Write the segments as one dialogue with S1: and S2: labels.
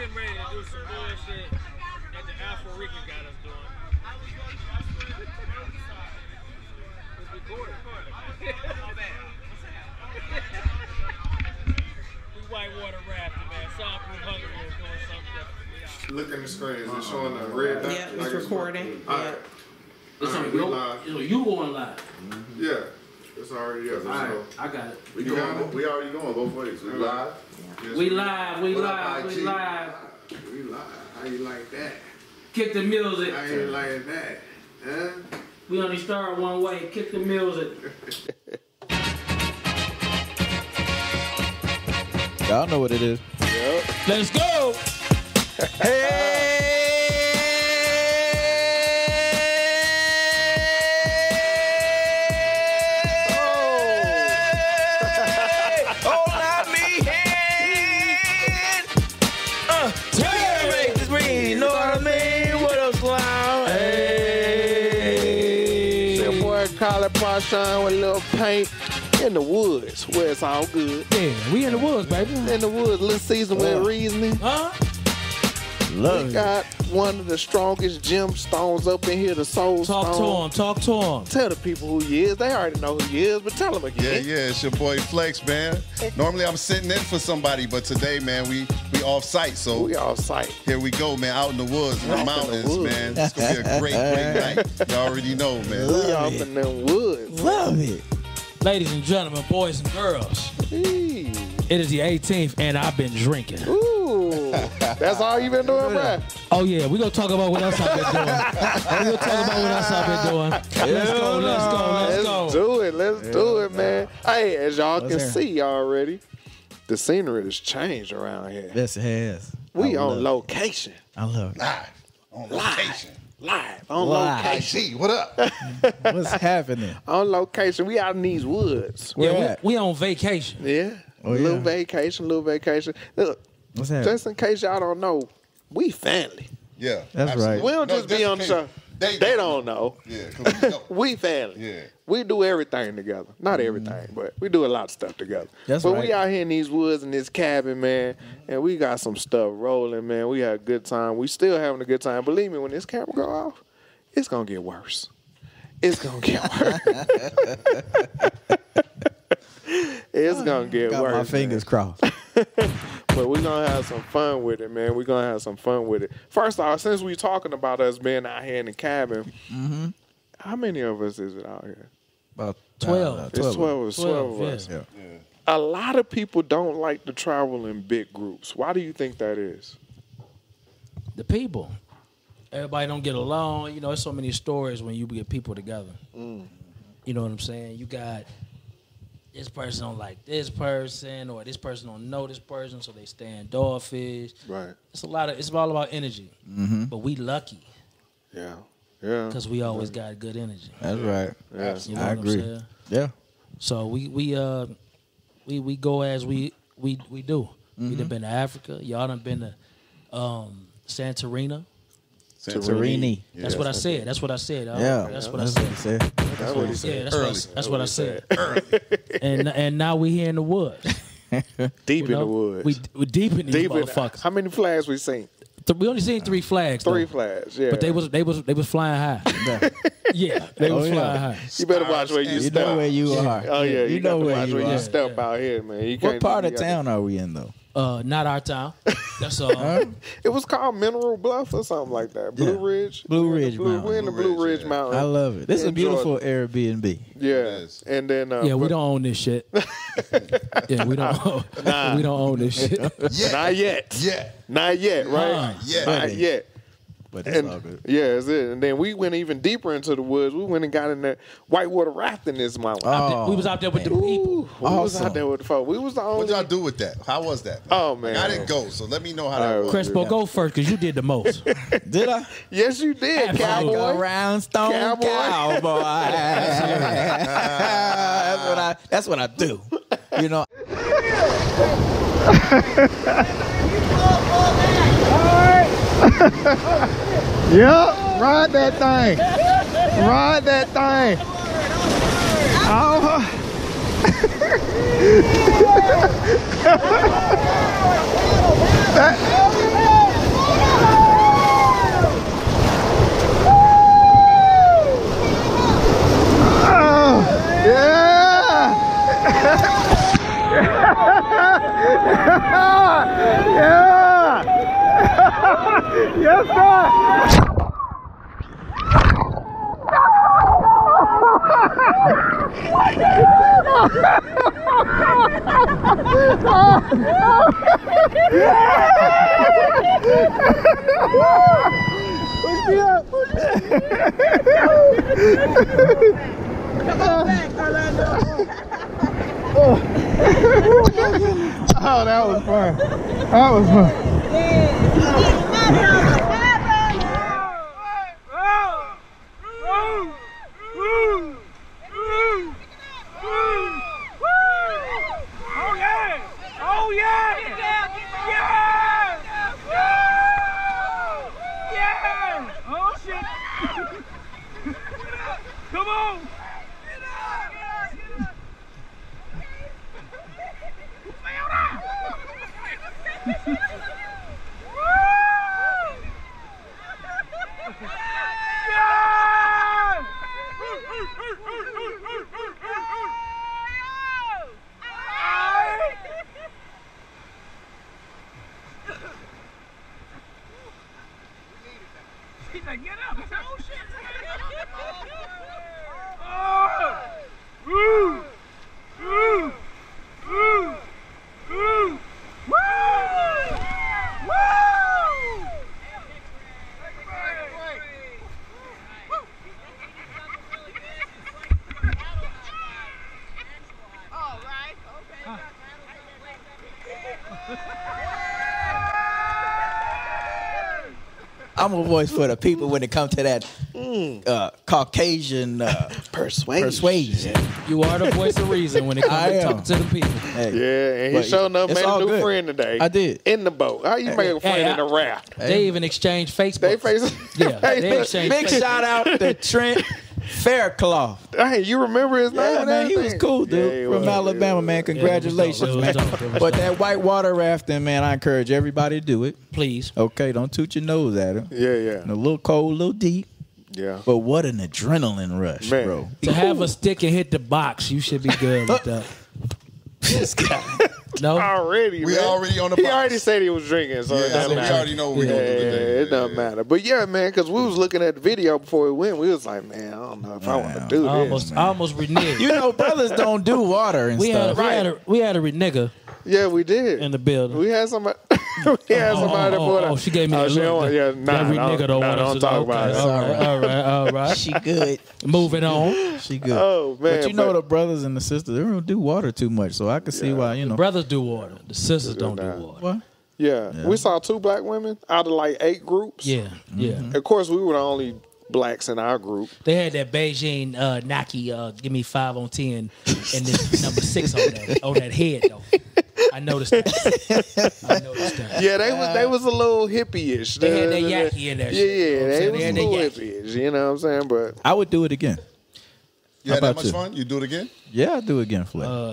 S1: getting ready to do some bullshit that the Alpha Rican got us doing. It's recorded. We whitewater rafting, man. Soundproof Hungary is doing something different.
S2: Look in the screen. Is it showing the red dot?
S3: Yeah, it's recording.
S2: All right.
S1: It's on
S2: we live.
S1: You going live?
S2: Yeah. It's already up.
S1: All right, I got it.
S4: We already going both ways. We live.
S2: Yes,
S1: We live.
S4: What up, IG?
S2: We live. How you like that?
S1: Kick the music.
S2: How you like that? Huh?
S1: We only start one way. Kick the music.
S5: Y'all know what it is.
S2: Yep.
S1: Let's go.
S2: Collar Parshon with a little paint in the woods where it's all good.
S1: Yeah, we in the woods, baby.
S2: In the woods, little season with reasoning.
S1: Huh?
S5: Love
S2: We
S5: it.
S2: got one of the strongest gemstones up in here, the Soul Stone.
S1: Talk to him.
S2: Tell the people who he is. They already know who he is, but tell them again.
S4: Yeah, it's your boy Flex, man. Normally I'm sitting in for somebody, but today, man, we off site, so
S2: We all sight.
S4: here we go, man. Out in the woods, in the
S2: Out in the
S4: mountains,
S2: woods.
S4: man. It's gonna be a great night. You already know, man.
S2: We off in them woods.
S5: Love it.
S1: Ladies and gentlemen, boys and girls,
S2: Eee.
S1: it is the 18th, and I've been drinking.
S2: Ooh. That's all you been doing, man?
S1: Oh, yeah, we're going to talk about what else I've been doing. We're going to talk about what else I've been doing. Let's go.
S2: Let's do it. Let's do it, man. Hey, as y'all can
S5: here?
S2: see already, the scenery has changed around here.
S5: Yes, it has.
S2: We
S5: I
S2: on
S5: love it.
S2: location.
S5: I love it.
S4: Live on location.
S2: Live on
S5: Live.
S2: location.
S4: IG, what up?
S5: What's happening?
S2: On location. We out in these woods.
S5: Where
S1: Yeah,
S5: at?
S1: we on vacation.
S2: Yeah.
S5: Oh,
S2: little
S5: yeah.
S2: vacation. Look,
S5: What's happening?
S2: just in case y'all don't know, we family.
S4: Yeah.
S5: That's
S4: absolutely.
S5: right.
S2: We don't
S4: No,
S2: just be on the
S4: in
S2: show.
S4: case
S2: They don't know.
S4: Yeah, 'cause we know.
S2: We family.
S4: Yeah.
S2: We do everything together. Not everything, but we do a lot of stuff together.
S5: That's
S2: but
S5: right.
S2: we out here in these woods in this cabin, man, and we got some stuff rolling, man. We had a good time. We still having a good time. Believe me, when this camera go off, it's going to get worse. It's going to get worse. It's going to get
S5: Got
S2: worse.
S5: my fingers crossed.
S2: But we're going to have some fun with it, man. We're going to have some fun with it. First off, since we're talking about us being out here in the cabin, how many of us is it out here?
S5: About
S1: 12.
S2: It's 12 of us. 12 of
S1: yeah.
S2: us.
S5: Yeah.
S2: A lot of people don't like to travel in big groups. Why do you think that is?
S1: The people. Everybody don't get along. You know, there's so many stories when you get people together. You know what I'm saying? You got this person don't like this person, or this person don't know this person, so they standoffish.
S2: Right.
S1: It's all about energy. But we lucky
S2: Yeah. Yeah.
S1: because we always got good energy.
S5: That's right.
S2: Yeah.
S1: You know
S5: I
S1: what
S5: agree.
S1: I'm saying?
S5: Yeah.
S1: So we go as we do. We done been to Africa. Y'all done been to Santorini.
S5: Santorini.
S1: That's what I said. That's what I said.
S5: Yeah.
S1: That's what I said.
S2: That's what he said.
S1: Yeah, that's what I said. And now we here in the woods.
S2: Deep
S1: You know?
S2: in the woods.
S1: We deep in these
S2: Deep in.
S1: motherfuckers.
S2: How many flags we seen?
S1: We only seen 3 flags.
S2: 3
S1: though.
S2: flags. Yeah.
S1: But they was flying high. Yeah, they was
S5: yeah.
S1: flying high.
S2: You better watch where you
S5: You
S2: step.
S5: know where you are.
S2: Oh yeah. You got to
S5: where
S2: watch
S5: you
S2: where you
S5: are.
S2: step out here, man. You
S5: What
S2: can't
S5: part
S2: you
S5: of
S2: gotta-
S5: town are we in, though?
S1: Not our town. That's all.
S2: It was called Mineral Bluff or something like that. Blue
S5: Yeah.
S2: Ridge.
S5: Blue
S2: We're in the
S5: Ridge
S2: Blue-
S5: Mountain.
S2: We're in the
S4: Blue
S2: Blue
S4: Ridge,
S2: Ridge
S4: yeah.
S2: Mountain.
S5: I love it. This is a
S2: in
S5: beautiful
S2: Georgia.
S5: Airbnb.
S2: Yeah.
S4: is.
S2: And then
S1: Yeah, we don't own this shit. Yeah, we don't. We don't own this shit.
S2: Not yet.
S4: Yeah.
S2: Not yet, right?
S4: Yeah.
S2: Not yet.
S5: But it's all
S2: And
S5: good.
S2: yeah, that's it. And then we went even deeper into the woods. We went and got in that whitewater rafting this mountain.
S1: We was out there with the people.
S2: Ooh, we was
S5: awesome.
S2: out there with the folk. We was the only.
S4: What y'all do with that? How was that?
S2: Oh, man.
S4: Like, I didn't go, so let me know how that
S2: All right,
S4: was.
S1: Crespo, go first because you did the most.
S5: Did I?
S2: Yes, you did,
S1: Absolutely.
S5: Go
S2: cowboy.
S5: around Stone
S2: Cowboy.
S5: Cowboy. That's what I do. You know.
S6: Yep, ride that thing. Ride that thing. Oh. Yeah! Yes, sir! Oh, that was fun. That was fun.
S5: I'm a voice for the people when it comes to that Caucasian persuasion.
S1: You are the voice of reason when it comes to talking to the people.
S5: Hey,
S2: Yeah, and he showing up,
S5: it's
S2: made a
S5: all
S2: new
S5: good.
S2: friend today.
S5: I did.
S2: In the boat. How you make a friend in the raft?
S1: They even exchange Facebook.
S2: They face.
S1: Yeah, they exchange
S5: Big
S1: Facebook.
S5: shout out to Trent Faircloth.
S2: Hey, you remember his name?
S5: Yeah,
S2: and
S5: man, he was
S2: everything?
S5: cool, dude.
S2: Yeah, he
S5: From
S2: was.
S5: Alabama, man. Congratulations,
S1: it was
S5: man.
S1: dope. It was
S5: But
S1: dope.
S5: that whitewater rafting, man, I encourage everybody to do it.
S1: Please.
S5: Okay, don't toot your nose at him.
S2: Yeah,
S5: And a little cold, a little deep.
S2: yeah.
S5: But what an adrenaline rush,
S2: Man.
S5: bro.
S1: To have a stick and hit the box, you should be good with that.
S5: This guy.
S1: No?
S2: Already,
S4: We
S2: man.
S4: already on the
S2: He
S4: box.
S2: already said he was drinking, so it
S4: Yeah, so
S2: doesn't
S4: we
S2: matter.
S4: already know what we're
S2: Yeah,
S4: going to do today.
S2: it doesn't matter. But yeah, man, because we was looking at the video before we went, we was like, man, I don't know if I want to do this.
S1: I almost reneged.
S5: You know, brothers don't do water and
S1: we
S5: stuff.
S1: had a renegger
S2: Yeah, we did.
S1: in the building.
S2: We had somebody. We had somebody that brought up.
S1: She gave me that
S2: she
S1: look.
S2: don't want- yeah,
S1: That
S2: nah,
S1: renegger don't want us
S2: don't
S1: to
S2: talk
S1: know.
S2: about it.
S1: Okay, all right.
S5: She good.
S1: Moving on.
S5: She good.
S2: Oh man,
S5: But you know the brothers and the sisters, they don't do water too much, so I can see why, you know.
S1: Brothers do water. The sisters don't do
S2: that.
S1: water.
S5: What?
S2: yeah, we saw 2 black women out of like 8 groups.
S1: Yeah, yeah.
S2: Of course, we were the only blacks in our group.
S1: They had that Beijing Nike, give me 5 on 10, and this number 6 on that head though. I noticed that.
S2: Yeah, they was a little hippie-ish.
S1: They had that yaki in there.
S2: Yeah, they was
S1: They
S2: a
S1: had that
S2: little
S1: yaki.
S2: hippie-ish. You know what I'm saying? But
S5: I would do it again.
S4: You
S5: How
S4: had that
S5: about
S4: much
S5: you?
S4: fun? You do it again?
S5: Yeah, I'll do it again, Flip.
S1: Yeah, all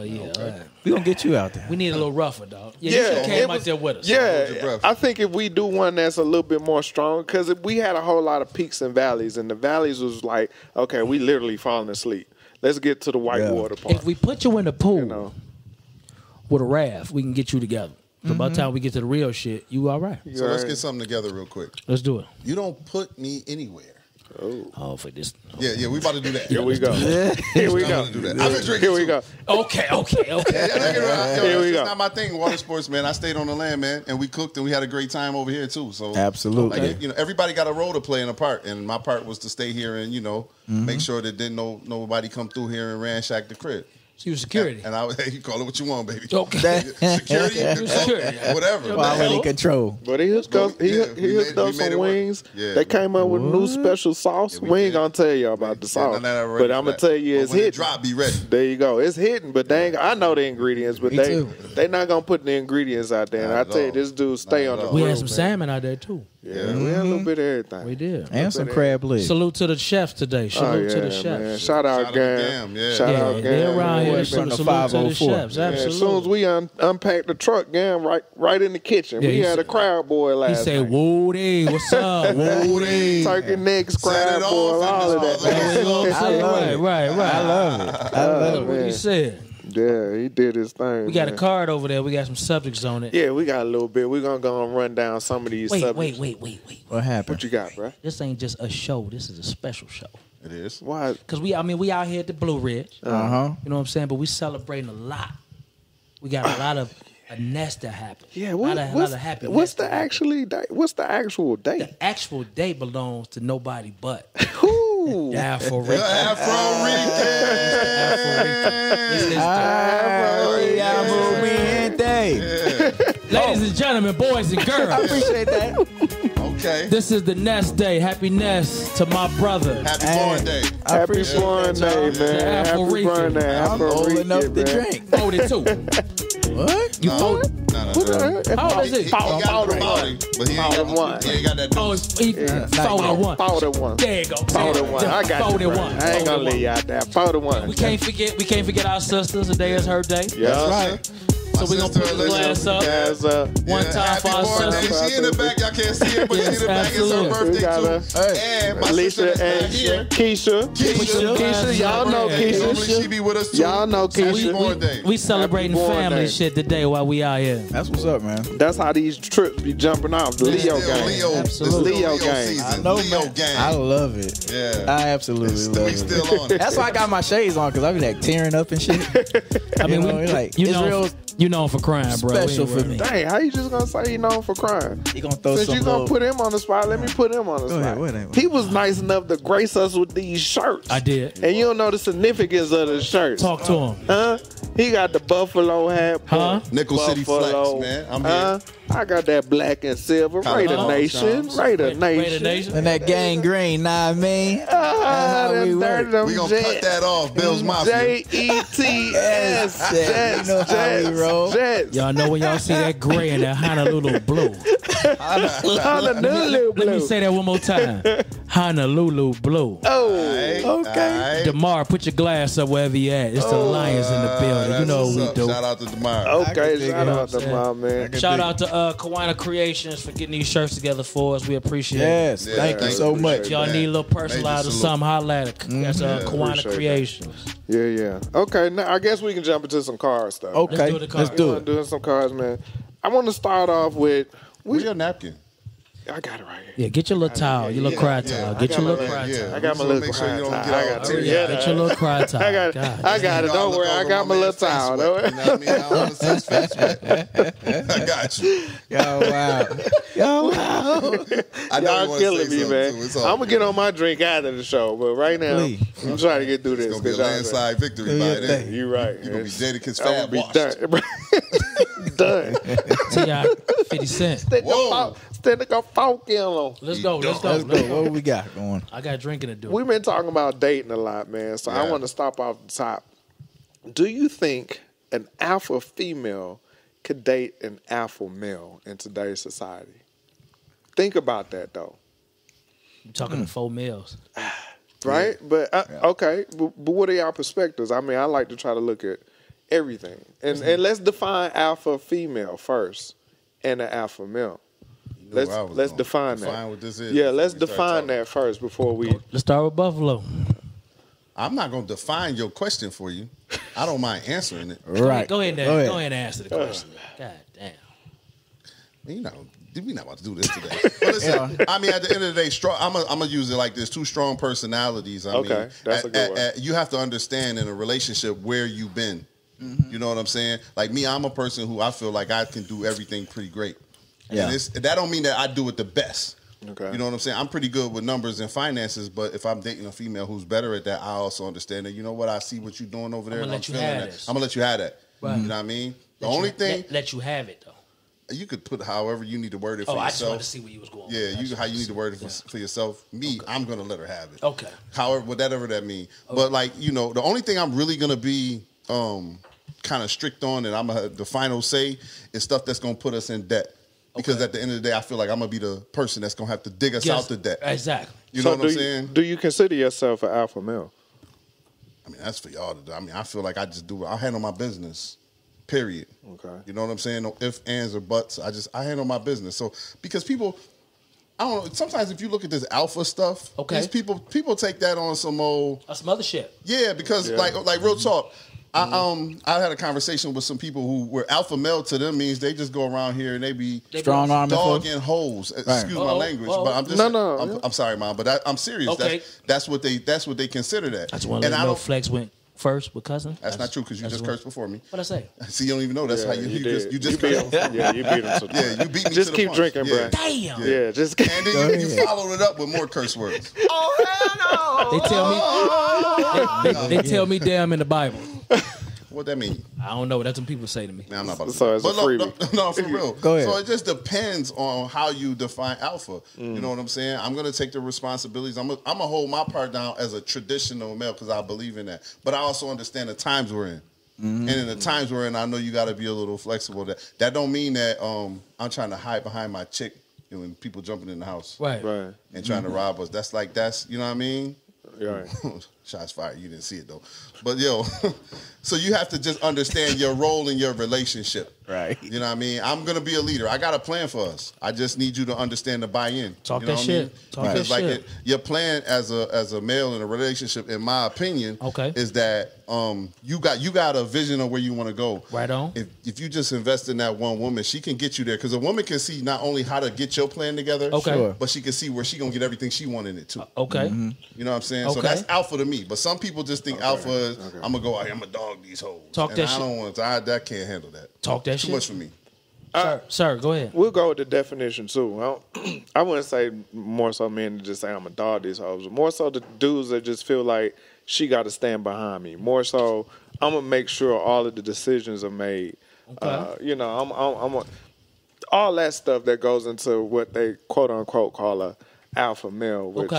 S1: right.
S5: We're going to get you out there.
S1: We need a little rougher, dog. Yeah,
S2: Yeah,
S1: you should came
S2: it
S1: out
S2: was-
S1: there with us.
S4: Hold your
S2: yeah,
S4: breath.
S2: I think if we do one that's a little bit more strong, because we had a whole lot of peaks and valleys, and the valleys was like, okay, we literally falling asleep. Let's get to the whitewater part.
S1: If we put you in the pool
S2: You know,
S1: with a raft, we can get you together. So by the time we get to the real shit, you all right.
S4: So let's
S2: right.
S4: get something together real quick.
S1: Let's do it.
S4: You don't put me anywhere.
S1: Oh, for this.
S4: Yeah, we about to do that.
S2: here we go. Here we
S4: I'm
S2: go.
S4: gonna do that. I've been drinking
S2: Here we
S4: too.
S2: go.
S1: Okay.
S4: Yeah, that's
S2: Here we
S4: just
S2: go.
S4: not my thing. Water sports, man. I stayed on the land, man, and we cooked and we had a great time over here too. So
S5: Absolutely.
S4: like, you know, everybody got a role to play in a part, and my part was to stay here and make sure that didn't nobody come through here and ransack the crib.
S1: So you security.
S4: And I was, hey, you call it what you want, baby.
S1: Okay.
S4: Security,
S1: Security.
S4: whatever.
S5: Quality control.
S2: But he hooked us. He
S4: Yeah,
S2: hooked us
S4: made it
S2: some
S4: work.
S2: wings.
S4: Yeah.
S2: They came up with a new special sauce. We ain't
S4: did.
S2: gonna tell y'all about the sauce,
S4: Nah, ready
S2: but I'm
S4: for
S2: gonna
S4: that.
S2: tell you
S4: But
S2: it's
S4: when it
S2: hidden.
S4: drop, be ready.
S2: There you go. It's hidden, but they ain't, I know the ingredients, but
S5: Me
S2: they
S5: too.
S2: not gonna put the ingredients out there. And
S4: Not
S2: I
S4: at
S2: tell you,
S4: all.
S2: this dude stay
S4: Not
S2: on
S4: at
S2: the
S4: all.
S1: We
S2: grill,
S1: had some
S2: man.
S1: salmon out there too.
S2: Yeah, we had a little bit of everything.
S1: We did.
S5: And some crab legs.
S1: Salute to the chefs today.
S2: Oh
S1: Salute
S2: yeah,
S1: to the
S2: man.
S1: chefs.
S2: Shout out
S4: Shout out
S2: Gam.
S4: Gam, yeah.
S2: Shout
S1: Yeah,
S2: out
S1: they
S2: Gam.
S1: around here.
S2: man.
S5: From the
S1: Salute to the
S5: 504.
S1: chefs.
S2: Yeah,
S1: Absolutely.
S2: as soon as we unpacked the truck, Gam, right in the kitchen.
S1: Yeah,
S2: we
S1: he
S2: had a
S1: said-
S2: crowd boy
S1: He
S2: last
S1: said,
S2: night.
S1: "Woody, what's up? Woody."
S2: Turkey necks,
S4: Set
S2: crab
S4: it
S2: boy,
S4: off in
S2: all of
S4: this
S2: that.
S1: You know what I'm
S2: man.
S1: saying?
S5: love
S1: Right,
S5: it.
S1: right, right.
S5: I love it. I love
S1: That's what he said.
S2: Yeah, he did his thing.
S1: We got
S2: man.
S1: a card over there. We got some subjects on it.
S2: Yeah, we got a little bit. We're gonna go and run down some of these subjects.
S1: Wait.
S5: What happened?
S2: What you got, bro?
S1: This ain't just a show. This is a special show.
S4: It is.
S2: Why?
S1: Cause we out here at the Blue Ridge.
S5: Uh-huh.
S1: You know what I'm saying? But we celebrating a lot. We got a lot of a nest that happened.
S2: Yeah,
S1: a lot of happy.
S2: what's
S1: nest
S2: the
S1: that happened.
S2: actually date? What's the actual date?
S1: The actual date belongs to nobody but
S2: Who?
S1: the Afro
S4: The
S1: Rican.
S4: Afro
S1: This is
S4: Rican.
S1: Ladies and gentlemen, boys and girls,
S5: Appreciate that.
S4: Okay.
S1: this is the Nest Day. Happy Nest to my brother.
S4: Happy
S5: Hey.
S4: born day.
S5: I
S2: Happy
S5: appreciate
S2: born
S5: that, y'all.
S2: day, man.
S1: Afro
S2: Happy
S1: Rican.
S2: born day.
S5: I'm
S2: Afro
S5: old
S2: Rican,
S5: enough to
S2: man.
S5: drink.
S1: Voted too.
S5: What?
S1: You voted?
S4: No.
S2: What the hell?
S1: How old is
S4: He
S1: it?
S4: got
S2: Powder
S4: the body, but he ain't
S2: Powder
S4: got,
S2: one.
S4: he ain't got that
S1: Oh,
S4: dose.
S1: he voted one.
S2: Powder one.
S1: There you go.
S2: Powder one. I got you,
S1: Voted
S2: bro.
S1: one.
S2: I ain't gonna
S1: Voted
S2: leave
S1: one.
S2: you out there. Powder one.
S1: We can't forget our sisters. Today is her day.
S2: Yeah.
S5: That's right.
S1: So we're gonna put the glass up.
S2: Guys,
S1: One time
S4: Happy
S1: for our
S4: born day.
S1: sisters.
S4: She in the back. Y'all can't see her, but
S1: Yes,
S4: she in the back. It's her
S1: absolutely.
S4: birthday
S2: We got
S4: too.
S5: her.
S4: And my
S2: Lisa
S4: sister that's
S2: and
S4: not here.
S2: Keisha. Y'all know
S4: Normally
S2: Keisha.
S4: she be with us too.
S2: Y'all know
S4: Happy
S2: Keisha.
S4: born day.
S1: We celebrating
S2: Happy born
S1: family
S2: day.
S1: shit today while we out here.
S5: That's what's up, man.
S2: That's how these trips be jumping off. The
S4: It's
S2: Leo
S4: still
S2: game.
S4: Leo.
S1: Absolutely.
S4: It's still
S2: Leo game.
S4: season.
S5: I know,
S4: Leo
S5: man.
S4: game.
S5: I love it.
S4: Yeah.
S5: I absolutely
S4: we
S5: love it.
S4: still on it.
S5: That's why I got my shades on, because I be like tearing up and shit.
S1: I mean,
S5: You know, like,
S1: you
S5: it's
S1: know,
S5: real
S1: you know for crying, bro.
S5: special
S1: We ain't
S5: for me.
S2: Dang, how you just gonna say he known for crime?
S5: You gonna throw
S2: Since
S5: some
S2: you gonna
S5: little...
S2: put him on the spot, let me put him on the
S5: Go ahead,
S2: spot.
S5: whatever.
S2: He was nice enough to grace us with these shirts.
S1: I did.
S2: And you don't know the significance of the shirts.
S1: Talk to him.
S2: Huh? He got the buffalo hat.
S1: Huh?
S4: Nickel City
S2: Buffalo.
S4: Flex, man. I'm here.
S2: I got that black and silver. Raider
S4: Color
S2: Nation.
S4: Charms.
S2: Raider
S1: Raider
S2: Nation.
S1: Nation.
S5: And that gangrene, nah, I mean.
S2: Ah,
S5: how we work.
S4: We gonna cut that off. Bill's Mafia.
S2: Jets.
S5: Jets. You know how we roll.
S2: Jets.
S1: Y'all know when y'all see that gray and that Honolulu blue.
S2: Honolulu
S1: Let me
S2: blue.
S1: say that one more time. Honolulu blue.
S2: Oh,
S4: Aight,
S2: okay.
S4: aight.
S1: DeMar, put your glass up wherever you at. It's the Lions in the building. You
S4: That's
S1: know
S4: what's
S1: what we
S4: up.
S1: do.
S4: Shout out to DeMar.
S2: Okay,
S5: dig
S2: shout
S5: it.
S2: out to my man.
S1: Shout out to Kawana Creations for getting these shirts together for us. We appreciate it.
S5: Yes,
S4: Yeah,
S5: thank you
S4: thank
S5: so
S4: you.
S5: much.
S1: If y'all need a little personalized or
S4: Major
S1: something, holla at it. That's Kawana
S2: Appreciate
S1: Creations.
S2: Yeah. Okay, now I guess we can jump into some card stuff.
S5: Okay,
S1: Let's do the
S5: let's
S1: card.
S5: do
S2: I'm
S5: it.
S2: doing some cards, man. I want to start off with.
S4: Where's your napkin?
S2: I got it right here.
S1: Yeah, get your little towel, your little cry
S4: yeah.
S1: towel.
S2: I
S1: Get
S2: got
S1: your
S2: my
S1: little
S2: little-
S1: cry
S4: yeah.
S1: towel.
S2: I got my
S4: So
S2: little
S4: make sure you don't
S2: card
S4: get
S2: towel.
S4: all
S2: I got
S4: teary.
S2: two.
S1: Yeah, get your little cry towel.
S2: I got
S1: God.
S2: I got it.
S4: You
S2: Don't
S4: look
S2: worry. I
S4: over
S2: got my little
S4: man's face
S2: towel.
S4: wet.
S2: Don't
S4: You know what I mean? I don't want to see his face wet. I got you.
S5: Yo, wow. Yo, wow.
S4: I know you
S2: Y'all
S4: wanna
S2: killing
S4: say
S2: me,
S4: something,
S2: man.
S4: too. It's all
S2: I'm gonna
S4: good.
S2: get on my drink after the show, but right now
S5: Please.
S2: I'm trying to get through this.
S4: It's gonna be a
S2: 'cause y'all-
S4: landslide victory
S5: Do
S4: by
S5: your
S4: then.
S5: thing.
S2: You right.
S4: You're gonna be Jadakiss
S2: I'm gonna
S4: fab
S2: be
S4: washed.
S2: done. Done.
S1: T.I. 50 Cent.
S4: Whoa.
S2: Stick a fork in them.
S1: Let's go. Let's go.
S5: Let's
S1: Let's
S5: go.
S1: go.
S5: What we got going?
S1: I got drinking to do.
S2: We've been talking about dating a lot, man. So I
S4: Yeah.
S2: want to stop off the top. Do you think an alpha female could date an alpha male in today's society? Think about that, though.
S1: I'm talking to 4 meals.
S2: Right? But okay, but what are y'all perspectives? I mean, I like to try to look at everything, and let's define alpha female first, and an alpha male.
S4: where I was
S2: Let's
S4: going.
S2: define that.
S4: Define what this is
S2: Yeah,
S4: before
S2: let's
S4: we start
S2: define
S4: talking.
S2: that first before we.
S1: Let's start with Buffalo.
S4: I'm not gonna define your question for you. I don't mind answering it.
S5: Right.
S1: Go ahead,
S5: Go
S1: Dan.
S5: ahead.
S1: Go ahead and answer the question. God damn.
S4: You know, we're not about to do this today. But listen, I mean, at the end of the day, I'm gonna use it like this: two strong personalities. I
S2: Okay,
S4: mean,
S2: that's a good one.
S4: you have to understand in a relationship where you've been. You know what I'm saying? Like me, I'm a person who I feel like I can do everything pretty great.
S5: Yeah.
S4: And that don't mean that I do it the best.
S2: Okay.
S4: You know what I'm saying? I'm pretty good with numbers and finances, but if I'm dating a female who's better at that, I also understand that, you know what, I see what you're doing over there.
S1: I'ma
S4: and
S1: let you
S4: feeling
S1: have
S4: that.
S1: this.
S4: I'm going to let you have that.
S1: Right.
S4: You know what I mean? The
S1: Let
S4: only
S1: you-
S4: thing,
S1: let you have it though.
S4: you could put however you need to word it for
S1: Oh, I just
S4: yourself.
S1: wanted to see where you was going.
S4: Yeah,
S1: with that.
S4: how you need to word it for yourself. Me, I'm going to let her have it.
S1: Okay.
S4: However, whatever that mean. But like, you know, the only thing I'm really going to be kind of strict on, and I'm gonna have the final say, is stuff that's going to put us in debt. Because
S1: Okay.
S4: at the end of the day, I feel like I'm going to be the person that's going to have to dig us
S1: Yes,
S4: out the debt.
S1: Exactly.
S4: You
S2: So
S4: know what I'm saying?
S2: Do you consider yourself an alpha male?
S4: I mean, that's for y'all to do. I mean, I feel like I just do it. I handle my business, period.
S2: Okay.
S4: You know what I'm saying? No ifs, ands, or buts. I handle my business. So, because people, I don't know, sometimes if you look at this alpha stuff,
S1: Okay.
S4: these people take that on some old,
S1: That's some other shit.
S4: yeah, because
S2: Yeah.
S4: like real talk, I had a conversation with some people who were alpha male. To them means they just go around here and they be
S5: Strong arm
S4: dogging hoes. Excuse my language, but I'm just I'm sorry, Mom, but I'm serious.
S1: Okay.
S4: That's what they consider that.
S1: That's one.
S4: And I don't.
S1: Flex went first with cousin.
S4: That's not true because you just cursed before me.
S1: What I say?
S4: See, you don't even know. That's how you just
S2: beat him. Yeah, you beat him.
S4: Yeah, you beat me.
S2: Just
S4: to the
S2: keep
S4: punch.
S2: drinking, bro.
S1: Damn.
S2: Yeah, just
S4: And then you followed it up with more curse words.
S1: They tell me. They tell me damn in the Bible.
S4: What that mean?
S1: I don't know. That's what people say to me.
S4: Nah, I'm not about to.
S2: So it's a freebie.
S4: No, for real.
S5: Go ahead.
S4: So it just depends on how you define alpha. You know what I'm saying? I'm gonna take the responsibilities. I'm gonna hold my part down as a traditional male because I believe in that. But I also understand the times we're in. And in the times we're in, I know you got to be a little flexible. That don't mean that I'm trying to hide behind my chick and people jumping in the house,
S1: Right.
S4: and trying to rob us. That's you know what I mean.
S2: Right.
S4: Shots fired. You didn't see it though, but so you have to just understand your role in your relationship.
S5: Right.
S4: You know what I mean? I'm gonna be a leader. I got a plan for us. I just need you to understand the buy-in.
S1: Talk
S4: you know
S1: that
S4: what
S1: shit.
S4: I mean?
S1: Talk
S4: Because
S1: that shit.
S4: your plan as a male in a relationship, in my opinion, is that you got a vision of where you want to go.
S1: Right on.
S4: If you just invest in that one woman, she can get you there. Because a woman can see not only how to get your plan together, but she can see where she gonna get everything she wanted it to.
S1: Okay.
S4: You know what I'm saying? So
S1: Okay.
S4: that's alpha to me. But some people just think alpha is I'm gonna go out here, I'm gonna dog these hoes.
S1: Talk
S4: and
S1: that
S4: I
S1: shit.
S4: don't want to. I can't handle that.
S1: Talk that
S4: Too
S1: shit.
S4: much for me.
S1: Sir, go ahead.
S2: We'll go with the definition too. I wouldn't say more so men to just say I'm a dog these hoes. More so the dudes that just feel like she got to stand behind me. More so I'm gonna make sure all of the decisions are made.
S1: Okay.
S2: I'm all that stuff that goes into what they quote unquote call a alpha male, which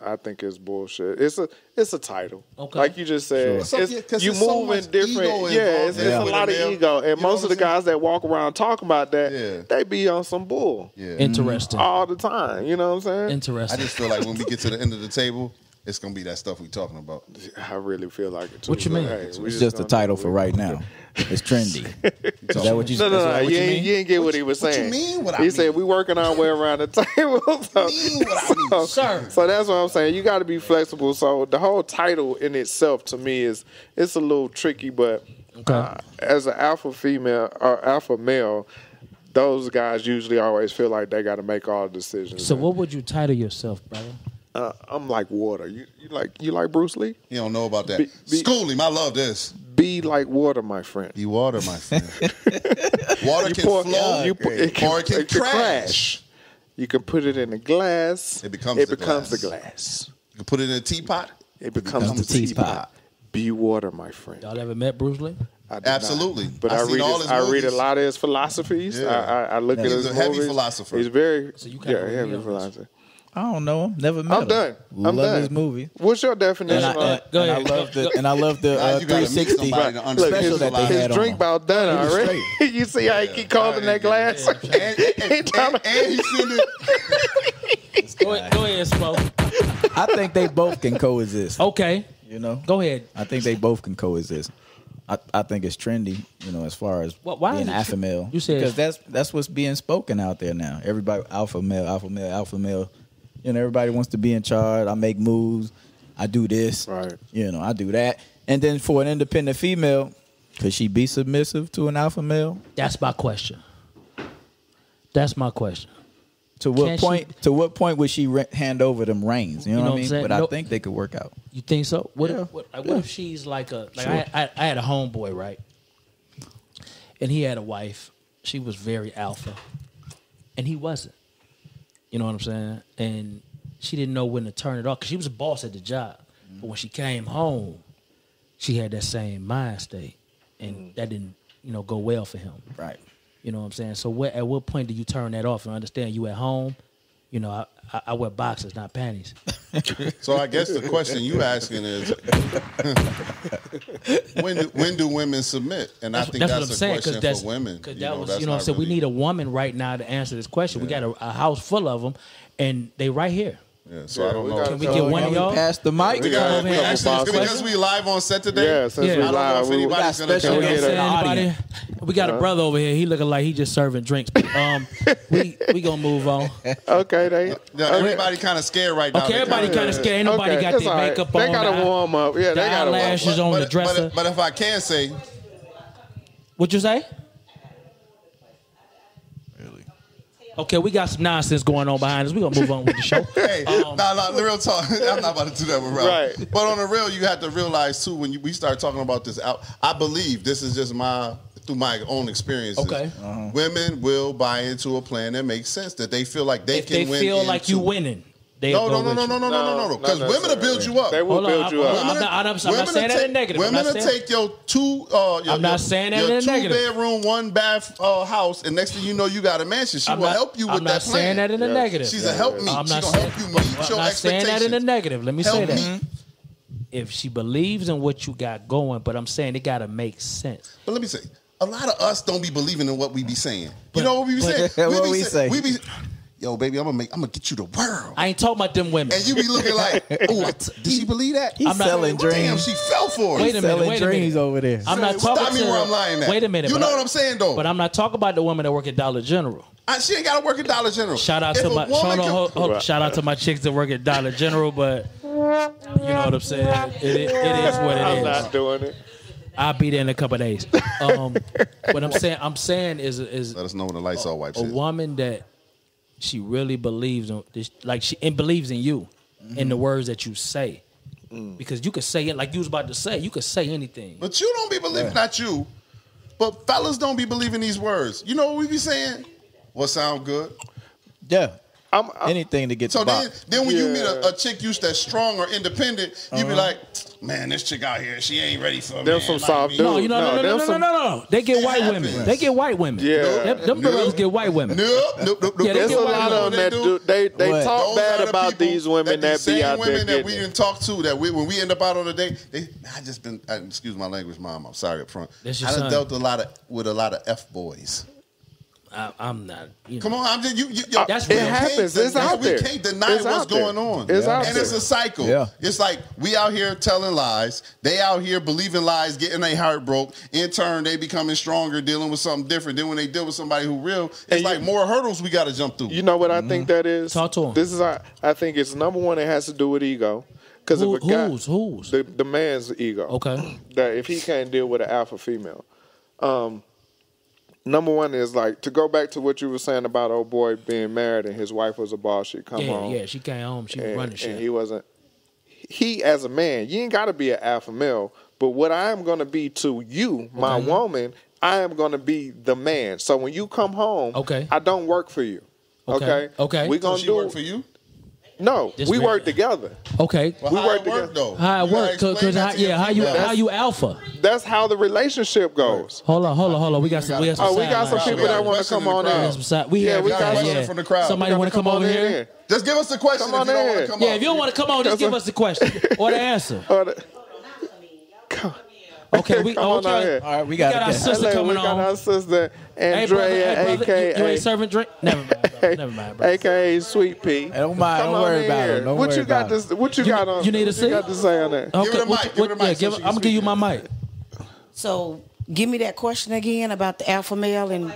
S2: I think is bullshit. It's a title.
S1: Okay.
S2: Like you just said,
S4: Sure.
S2: you
S4: It's
S2: move
S4: so
S2: in
S4: much
S2: different.
S4: ego
S2: Yeah, it's
S4: involved
S2: a lot of
S4: with a male.
S2: ego, and
S4: You know
S2: most
S4: what
S2: of the
S4: I'm
S2: guys that walk around talking about that,
S4: Yeah.
S2: they be on some bull
S4: Yeah.
S1: Interesting.
S2: all the time. You know what I'm saying?
S4: I
S1: Interesting.
S4: just feel like when we get to the end of the table, it's gonna be that stuff we talking about.
S2: I really feel like it too.
S1: What you
S2: but,
S1: mean?
S2: hey, we
S5: It's just the
S2: gonna
S5: title
S2: do
S5: for
S2: it.
S5: right now. It's trendy. Is that what you?
S2: No,
S5: is that what
S2: you
S5: you
S2: ain't,
S5: mean?
S2: you ain't get what he was
S4: What you
S2: saying.
S4: mean what I
S2: He said
S4: mean?
S2: we working our way around the table. So,
S4: mean what I mean?
S1: Sir.
S2: So that's what I'm saying. You got to be flexible. So the whole title in itself, to me, it's a little tricky. But as an alpha female or alpha male, those guys usually always feel like they got to make all the decisions.
S1: So what would you title yourself, brother?
S2: I'm like water. You like Bruce Lee?
S4: You don't know about that.
S2: Be-
S4: School him. I love this.
S2: Be like water, my friend.
S4: Be water, my friend. Water can flow, or it can crash.
S2: You can put it in a glass.
S4: It becomes the
S2: the
S4: glass.
S2: glass.
S4: You can put it in a teapot.
S2: It becomes the teapot. Be water, my friend.
S1: Y'all ever met Bruce Lee?
S2: I did
S4: Absolutely.
S2: not. But
S4: I've seen all his
S2: I read a
S4: movies.
S2: lot of his philosophies.
S4: Yeah.
S2: I look at
S4: He's
S2: his
S4: a heavy
S2: movies.
S4: philosopher.
S2: He's very
S1: So you kinda
S2: heavy
S1: agree on
S2: philosopher.
S5: I don't know him. Never met
S2: I'm
S5: him.
S2: done. I'm
S5: Love
S2: done.
S5: his movie.
S2: What's your definition
S5: And
S2: on
S5: I,
S2: it?
S1: Go
S5: and
S1: ahead.
S5: I love the and I love the
S4: Now you gotta meet
S5: 360
S4: somebody to
S2: Look,
S4: understand
S5: special
S2: his,
S5: that they
S2: his
S5: had on
S2: drink
S5: him.
S2: about done
S5: He was
S2: already. You see how he keep calling that glass?
S4: And he seen it.
S1: Go ahead, Spo.
S5: I think they both can coexist.
S1: Okay.
S5: You know,
S1: Go ahead.
S5: I think they both can coexist. I think it's trendy, you know, as far as
S1: Why
S5: being
S1: is it
S5: alpha male.
S1: You said-
S5: because that's what's being spoken out there now. Everybody alpha male, alpha male, alpha male. You know, everybody wants to be in charge. I make moves. I do this.
S2: Right.
S5: You know, I do that. And then for an independent female, could she be submissive to an alpha male?
S1: That's my question. That's my question.
S5: To what
S1: Can
S5: point? To what point would she hand over them reins? You know, what I mean?
S1: saying?
S5: But
S1: No-
S5: I think they could work out.
S1: You think so? What
S5: Yeah.
S1: what if she's like I had a homeboy, right? And he had a wife. She was very alpha. And he wasn't. You know what I'm saying? And she didn't know when to turn it off because she was a boss at the job. But when she came home, she had that same mind state. And that didn't, go well for him.
S5: Right.
S1: You know what I'm saying? So at what point do you turn that off and understand you at home? I wear boxers, not panties.
S4: So I guess the question you asking is, when do women submit? And I think
S1: what I'm
S4: that's a
S1: saying,
S4: question for women.
S1: Because
S4: That's
S1: what I'm saying. We
S4: not really-
S1: need a woman right now to answer this question. We got a house full of them, and they right here.
S4: Yeah, so I don't know.
S1: Can we get one of y'all?
S5: Pass the mic.
S4: We got
S1: Come over here.
S4: because we live on set today.
S2: Yeah, since
S1: Yeah.
S2: we
S1: I
S4: I don't know
S2: live,
S4: if
S2: we
S4: anybody's
S5: got
S4: gonna
S5: special
S4: join
S5: guests
S4: us.
S5: in the audience.
S1: We got a brother over here. He looking like he just serving drinks. We gonna move on.
S2: okay.
S4: Yeah, everybody kind of scared right now.
S1: Okay, everybody kind of scared. Ain't nobody got
S2: it's
S1: their
S2: all right.
S1: makeup
S2: They
S1: on.
S2: gotta warm up. Yeah,
S1: The
S2: they gotta warm up.
S1: eyelashes on the dresser.
S4: But if I can say,
S1: What you say? Okay, we got some nonsense going on behind us. We gonna move on with the show.
S4: hey, the real talk. I'm not about to do that with Ralph.
S2: Right.
S4: But on the real, you have to realize too when we start talking about this out. I believe this is just through my own experiences.
S1: Okay.
S4: Women will buy into a plan that makes sense that they feel like they
S1: If
S4: can
S1: they
S4: win.
S1: feel like you
S4: into.
S1: winning, they
S4: No.
S1: go with you.
S4: Because women will build you up.
S2: They will
S1: Hold on,
S2: build you up.
S1: I'm not saying that in negative. I'm
S4: Women
S1: not
S4: will
S1: saying-
S4: take your
S1: I'm not saying that in negative.
S4: 2-bedroom, 1-bath house, and next thing you know, you got a mansion. She will help you with
S1: I'm
S4: that
S1: not
S4: plan.
S1: saying that in a negative.
S4: She's a help me.
S1: I'm
S4: She's
S1: not
S4: gonna
S1: saying,
S4: help you meet
S1: I'm
S4: your
S1: not saying that in a
S4: expectations.
S1: negative. Let me
S4: Help
S1: say that.
S4: me.
S1: If she believes in what you got going, but I'm saying it gotta make sense.
S4: But let me say, a lot of us don't be believing in what we be saying. You know what we be saying?
S5: What we say?
S4: We be, yo, baby, I'm gonna get you the world.
S1: I ain't talking about them women.
S4: And you be looking like, oh, did she believe that?
S5: He's
S1: I'm not-
S5: selling
S4: Damn,
S5: dreams.
S4: she fell for it.
S1: Wait a minute,
S5: Selling
S1: wait a minute.
S5: dreams over there.
S1: I'm not
S4: Stop
S1: talking
S4: me
S1: to
S4: where I'm lying at.
S1: Wait a minute.
S4: You
S1: but
S4: know
S1: I-
S4: what I'm saying, though?
S1: But I'm not talking about the women that work at Dollar General.
S4: She ain't got to work at Dollar General.
S1: Shout out
S4: If
S1: to
S4: a
S1: my
S4: woman can-
S1: shout out to my chicks that work at Dollar General, but you know what I'm saying. It is what it
S2: I'm
S1: is.
S2: not doing it.
S1: I'll be there in a couple of days. What I'm saying is
S4: Let us know when the lights all wipes
S1: a
S4: in.
S1: woman that she really believes in this, like and believes in you, in the words that you say, because you could say it like you was about to say. You could say anything.
S4: But you don't be believing, not you, but fellas don't be believing these words. You know what we be saying? What sound good?
S5: Yeah.
S2: I'm
S5: Anything to get
S4: So
S5: the box.
S4: then when you meet
S2: Yeah.
S4: a chick you that's strong or independent, you be like, man, this chick out here, she ain't ready for me.
S2: Them some soft
S1: No,
S2: dudes.
S1: no. They get
S4: It
S1: white
S4: happens.
S1: women. They get white women.
S2: Yeah.
S1: Them brothers get white women.
S4: Nope.
S1: Yeah, they
S2: There's
S1: get
S2: a
S1: white
S2: lot
S1: women.
S2: of them that do. They
S5: What?
S2: talk
S4: Those
S2: bad
S4: are the
S2: about
S4: people
S2: these women
S4: the
S2: that be out there
S4: women that we
S2: getting it.
S4: didn't talk to that when we end up out on a date, I just been excuse my language, mom. I'm sorry up front.
S1: That's your
S4: I done
S1: son.
S4: dealt with a lot of F boys.
S1: I'm not. You know.
S4: Come on, I'm just you.
S1: That's
S2: It
S1: real.
S2: happens. It's out there.
S4: We can't deny
S2: It's
S4: what's
S2: out there.
S4: going on.
S2: It's out
S4: and
S2: there.
S4: it's a cycle.
S5: Yeah.
S4: It's like we out here telling lies. They out here believing lies, getting their heart broke. In turn, they becoming stronger, dealing with something different. Then when they deal with somebody who real, it's
S2: And
S4: like more hurdles we got to jump through.
S2: You know what I think that is?
S1: Talk to 'em.
S2: This is I think it's number one. It has to do with ego. Because if a guy,
S1: Who's?
S2: the man's ego.
S1: Okay.
S2: That if he can't deal with an alpha female, number one is like to go back to what you were saying about old boy being married and his wife was a boss. She come home.
S1: Yeah. She came home. She was
S2: and,
S1: running
S2: and
S1: shit.
S2: he wasn't. He as a man, you ain't got to be an alpha male. But what I am going to be to you, my woman, I am going to be the man. So when you come home,
S1: Okay.
S2: I don't work for you.
S1: Okay. Okay.
S2: We
S4: So
S2: gonna
S4: she
S2: do
S4: work for you?
S2: No,
S1: Just
S2: we
S1: real-
S2: work together.
S1: Okay.
S4: Well,
S2: We
S4: how
S2: work
S4: it work
S2: together.
S4: though?
S1: How it
S4: You gotta
S1: work?
S4: explain
S1: Cause
S4: that to your
S1: how
S4: female.
S1: you alpha?
S2: That's how the relationship goes.
S1: Hold on. We got some. We got some.
S2: Oh, we got some
S1: sidelines.
S2: people
S4: We got
S2: that
S4: a
S2: want to
S4: question
S2: come
S4: in the
S2: on
S4: crowd.
S1: We
S2: in.
S1: got some side- We
S2: Yeah,
S1: have
S2: we
S1: yeah,
S2: got a question
S1: yeah.
S4: from the crowd.
S1: Somebody
S2: You
S1: want to
S2: gotta
S1: come over
S2: on
S1: here?
S2: in.
S4: Just give us the question
S2: Come
S4: if you
S2: on
S4: don't want
S2: in.
S4: to come
S1: Yeah,
S4: on.
S1: if you don't want to come on, just give us the question or the answer.
S2: Oh, come
S1: Okay, we
S2: on out
S1: okay.
S2: here.
S5: All right, we got
S1: our
S5: it.
S1: sister
S2: Hey,
S1: coming
S2: we got
S1: on.
S2: our sister
S1: Hey, brother,
S2: Andrea,
S1: brother, you
S2: aka
S1: ain't serving drink? Never mind, bro. Never mind, bro.
S2: aka Sweet Pea.
S5: Don't mind.
S2: Come
S5: Don't
S2: on
S5: worry
S2: in
S5: about
S2: here.
S5: it. Don't
S2: What
S5: worry
S2: you got
S5: about it.
S2: this? What you got on?
S1: you need a
S2: what
S1: seat?
S2: you got to say on that?
S1: Okay,
S4: Give her the mic. Give her the mic so she
S1: I'm
S4: can
S1: gonna give you
S4: speak
S1: my
S4: in.
S1: mic.
S3: So, give me that question again about the alpha male and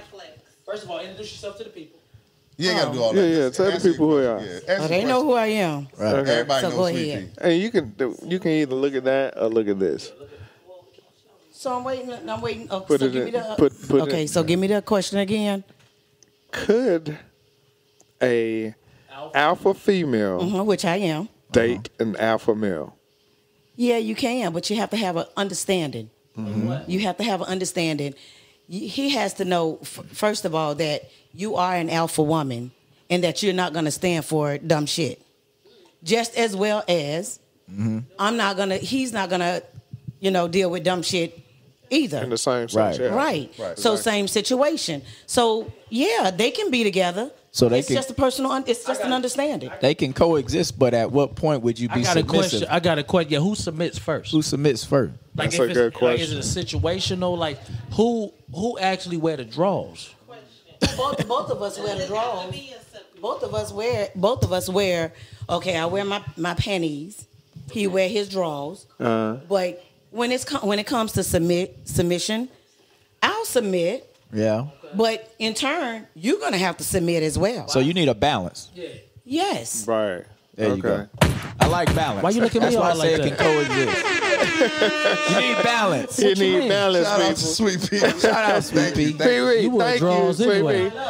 S1: First of all, introduce yourself to the people.
S4: You ain't got to do all
S2: Yeah,
S4: that.
S2: yeah,
S4: Just
S2: tell the
S4: answer
S2: people
S4: your
S2: who
S4: question.
S2: they are.
S4: Yeah, answer
S3: they
S4: the
S3: know
S4: question.
S3: who I am.
S4: Everybody
S3: So
S4: knows
S3: go
S4: Sweet
S3: ahead.
S4: Pea.
S2: Hey, you can either look at that or look at this.
S3: So I'm waiting. Oh,
S2: Put
S3: so
S2: it
S3: give
S2: in-
S3: me the.
S2: put it
S3: okay,
S2: in.
S3: so give me the question again.
S2: Could a alpha female
S3: Which I am.
S2: date an alpha male?
S3: Yeah, you can, but you have to have an understanding. You have to have an understanding. He has to know, first of all, that you are an alpha woman and that you're not going to stand for dumb shit. Just as well as he's not going to, deal with dumb shit either.
S2: In the same sense,
S5: Right.
S2: yeah.
S3: Right.
S4: Right.
S3: So same situation. So yeah, they can be together.
S5: So they
S3: it's
S5: can-
S3: just a personal. It's just an understanding.
S5: They can coexist, but at what point would you be
S1: I got a
S5: submissive?
S1: question. I got a question. Yeah, who submits first?
S5: Who submits first?
S1: Like,
S2: That's
S1: if
S2: a
S1: it's-
S2: good
S1: Like, is
S2: question.
S1: it a situational? Like, who actually wear the draws?
S3: Both of us wear the draws. Both of us wear. Okay, I wear my panties. He wear his drawers. But when it comes to submission, I'll submit.
S5: Yeah.
S3: But in turn, you're gonna have to submit as well.
S5: So you need a balance.
S1: Yeah.
S3: Yes.
S2: Right.
S5: There you go. I like balance.
S1: Why you look at me
S5: That's why
S1: all
S5: I say
S1: like
S5: it can coexist. You need balance.
S2: You
S1: you
S2: need
S1: mean?
S2: balance,
S4: Shout out to
S2: people.
S4: Sweet Pea.
S5: Shout out, Sweet Pea.
S2: Pee-wee,
S1: You wear
S2: thank
S1: drawers
S2: you,
S1: anyway.
S2: Sweet
S1: You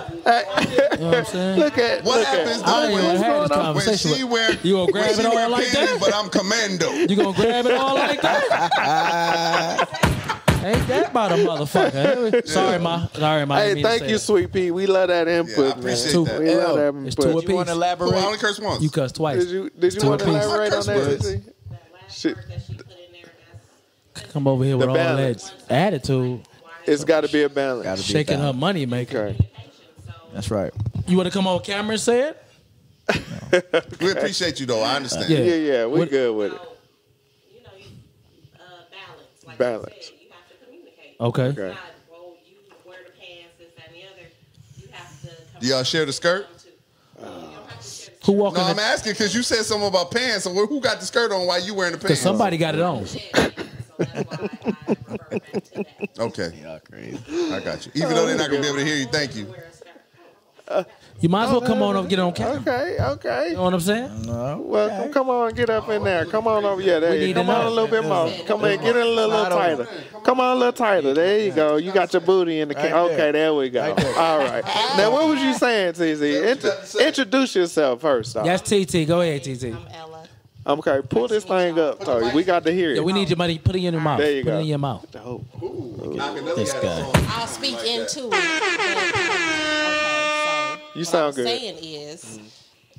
S1: know what I'm saying?
S2: Look at
S4: What
S2: look
S4: happens
S2: at.
S1: I ain't
S4: though
S1: even
S4: when,
S1: had this
S4: when
S1: conversation.
S4: she wear
S1: You gonna grab
S4: when she
S1: it all
S4: wear
S1: like
S4: panties,
S1: that?
S4: but I'm commando.
S1: You gonna grab it all like that? Ain't that about a motherfucker? Sorry, ma. Sorry, ma. I didn't
S2: Hey,
S1: mean to
S2: thank
S1: say
S2: you,
S1: that.
S2: Sweet Pea. We love that input,
S4: Yeah, I
S2: man.
S4: appreciate that.
S2: We love that
S1: It's
S2: input.
S1: two a
S5: You want
S1: piece.
S5: to elaborate?
S4: Cool, I only curse once.
S1: You cuss twice.
S2: Did you
S1: two
S2: want to
S1: a piece.
S2: elaborate on that?
S4: Words.
S2: Cece? Shit.
S1: Come over here with
S2: The
S1: all that
S2: balance.
S1: attitude,
S2: It's got to be a balance.
S5: Gotta be
S1: shaking her
S5: balance.
S1: money maker.
S2: Okay.
S5: That's right.
S1: You want to come on camera and say it?
S4: We appreciate you though. I understand.
S1: Yeah.
S2: Yeah, we
S1: What-
S2: good with it.
S7: You know, balance. Like
S2: Balance.
S7: you said, you have to communicate.
S1: Okay.
S7: It's not, well, you wear the pants, this, that, and the other. You have to
S4: Do y'all share the skirt?
S7: You don't have to share the
S1: Who walking?
S4: No, I'm asking because you said something about pants. So who got the skirt on while you wearing the
S1: Because
S4: pants?
S1: somebody got it on.
S7: shit. So that's why I refer back to that.
S4: Okay,
S5: Y'all crazy.
S4: I got you. Even though they're not gonna be able to hear you, thank you.
S7: Wear a skirt.
S1: You might as well come on over and get on camera.
S2: Okay.
S1: You know what I'm saying?
S5: No.
S2: Well, come on, get up in there. Come on over. Yeah, there
S1: We
S2: you
S1: need
S2: go. Come
S1: to
S2: on
S1: know.
S2: a little bit more. Come in, get in a little tighter. Come on a little tighter. There you go. You got your booty in the
S5: Right
S2: Okay,
S5: there.
S2: there we go. All right. Now, what was you saying, TZ? Introduce yourself first. Off.
S1: That's TT. Go ahead, TT.
S7: I'm Ella.
S2: Okay, pull this thing up. So we got to hear
S1: Yeah,
S2: it.
S1: we need your money. Put it in your mouth.
S2: There you
S1: Put
S2: go.
S1: it in your mouth.
S2: Dope.
S5: This guy.
S7: I'll speak into it.
S2: You
S7: What
S2: sound
S7: I'm
S2: good.
S7: saying is,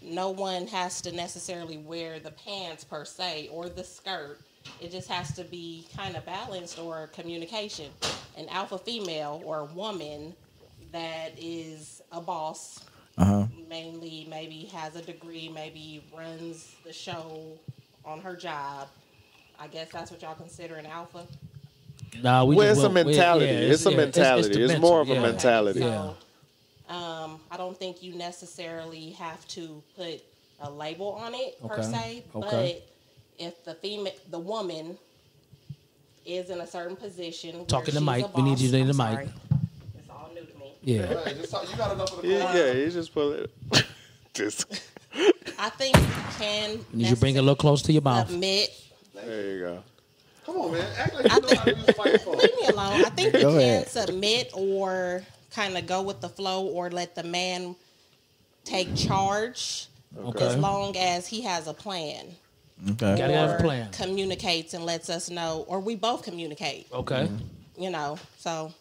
S7: no one has to necessarily wear the pants per se or the skirt. It just has to be kind of balanced or communication. An alpha female or a woman that is a boss, mainly maybe has a degree, maybe runs the show on her job. I guess that's what y'all consider an alpha.
S1: Nah, we
S2: Well,
S1: just-
S2: it's a mentality.
S1: yeah,
S2: It's a mentality.
S1: the
S2: It's
S1: mental,
S2: more of a
S1: yeah.
S2: mentality.
S1: Yeah.
S7: I don't think you necessarily have to put a label on it per
S1: Okay,
S7: se,
S1: okay.
S7: but if the woman is in a certain position, where
S1: Talking to
S7: she's
S1: Mike.
S7: a
S1: We need
S7: boss-
S1: you to need
S7: I'm
S1: the
S7: sorry.
S1: mic.
S7: It's all new to me.
S1: Yeah.
S4: You got enough of the
S2: Yeah, you just pull it. Just
S7: I think you can.
S1: You should bring it a little close to your mouth.
S7: Admit.
S2: there you go.
S4: Come on, man. Act like you know how to use the microphone.
S7: Leave me alone. I think you
S5: Go
S7: can
S5: ahead.
S7: submit or kind of go with the flow or let the man take charge
S1: Okay.
S7: as long as he has a plan.
S5: Okay.
S1: Gotta have a
S7: or
S1: plan.
S7: communicates and lets us know, or we both communicate,
S1: Okay.
S7: you know. So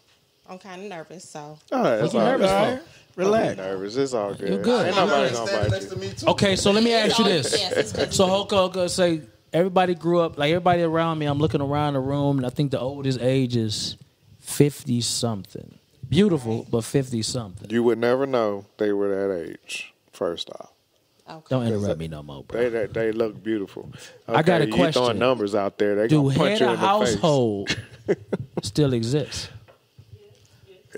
S7: I'm kind of nervous. So
S2: All right, it's
S1: you
S2: all
S1: nervous
S2: right.
S1: for?
S5: Relax.
S2: Nervous. It's all good.
S1: You're good.
S2: Ain't
S1: You're
S2: nobody
S1: good.
S2: gonna
S4: Standing
S2: bite
S4: next
S2: you.
S4: to me too.
S1: Okay, so let me ask you this.
S7: Yes, it's 'cause
S1: So Hulk say everybody grew up like everybody around me. I'm looking around the room, and I think the oldest age is 50 something. Beautiful, but 50 something.
S2: You would never know they were that age. First off,
S7: okay.
S1: Don't interrupt me no more, bro.
S2: they look beautiful.
S1: I got a
S2: You
S1: question.
S2: throwing numbers out there. They
S1: Do
S2: gonna punch
S1: head
S2: you
S1: of
S2: in the face.
S1: household still exist?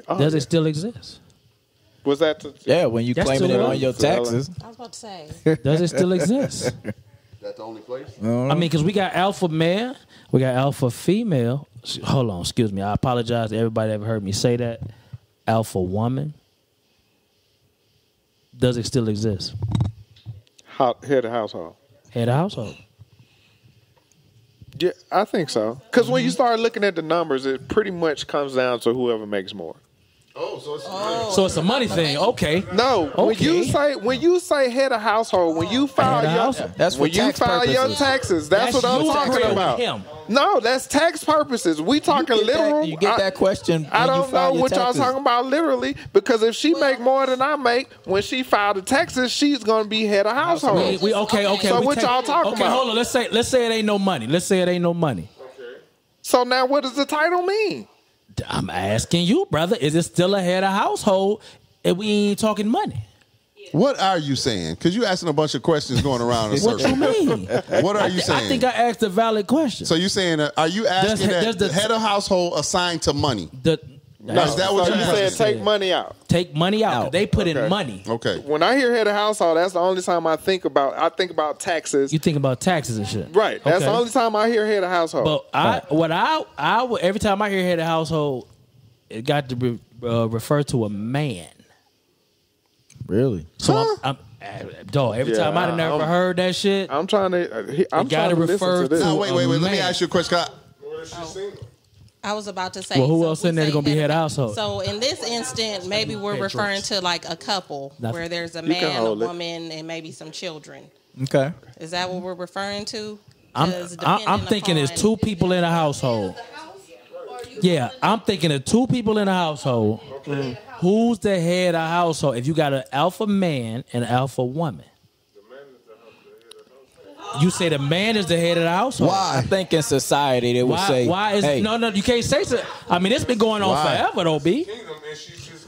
S2: Oh,
S1: Does
S2: yeah.
S1: it still exist?
S2: Was that? The,
S5: Yeah, when you
S1: That's
S5: claiming
S1: too
S5: it on
S1: early.
S5: your taxes.
S7: I was about to say.
S1: Does it still exist?
S4: That's the only place.
S1: I mean, because we got alpha male, we got alpha female. Hold on, excuse me. I apologize to everybody that ever heard me say that. Alpha woman. Does it still exist?
S2: Head of household.
S1: Head of household.
S2: Yeah, I think so. Because when you start looking at the numbers, it pretty much comes down to whoever makes more.
S4: Oh, so it's
S1: So it's a money thing. Okay.
S2: No,
S1: Okay.
S2: when you say head of household, when you file
S1: Head of
S2: your
S1: household.
S5: That's for
S2: when you
S5: tax
S2: file your
S5: purposes.
S2: taxes, that's what I'm
S1: your
S2: talking
S1: deal
S2: about.
S1: with him.
S2: No, that's tax purposes. We talking
S5: You get that-
S2: literal.
S5: You get that question.
S2: I
S5: when you
S2: don't
S5: file
S2: know
S5: your
S2: what y'all
S5: taxes.
S2: talking about literally because if she make more than I make when she filed the taxes, she's gonna be head of household.
S1: We okay.
S2: So
S1: we
S2: what y'all talking
S1: okay,
S2: about?
S1: hold on. Let's say it ain't no money. Let's say it ain't no money.
S2: So now what does the title mean?
S1: I'm asking you, brother. Is it still a head of household if we ain't talking money?
S4: What are you saying? Because you asking a bunch of questions going around in
S1: What
S4: circles.
S1: you mean?
S4: What are you saying?
S1: I think I asked a valid question.
S4: So you saying are you asking
S1: does
S4: that
S1: the-
S4: the head of household assigned to money?
S2: No,
S4: Is that what
S2: so
S4: you
S2: you said?
S4: said?
S2: Take money out.
S1: Take money out. They put in
S2: Okay.
S1: money.
S4: Okay.
S2: When I hear head of household, that's the only time I think about taxes.
S1: You think about taxes and shit.
S2: Right. That's
S1: Okay.
S2: the only time I hear head of household.
S1: But I would every time I hear head of household, it got to refer to a man.
S5: Really?
S1: So I'm dog. Every
S2: Yeah,
S1: time I never heard that shit.
S2: I'm trying to. I'm
S1: gotta
S2: trying to
S1: refer
S2: listen to this.
S4: Now, wait. Let me
S1: man.
S4: ask you a question.
S7: I was about to say.
S1: Well, who
S7: so
S1: else
S7: if we
S1: in there
S7: say
S1: gonna be head of household?
S7: So in this instant, maybe we're
S1: Head
S7: referring
S1: drinks.
S7: to like a couple
S1: Nothing.
S7: where there's a
S2: can
S7: man, a
S2: hold it.
S7: woman, and maybe some children.
S5: Okay.
S7: Is that what we're referring to?
S1: I'm
S7: 'Cause depending
S1: thinking it's
S7: upon-
S1: 2 people in a household. Yeah, I'm thinking of 2 people in a household. Who's the head of household? If you got an alpha man and an alpha woman. You say the man is the head of the household.
S5: I think in society they would say,
S1: Why is
S5: hey,
S1: no? You can't say so. I mean, it's been going on
S4: Why?
S1: forever, though, B.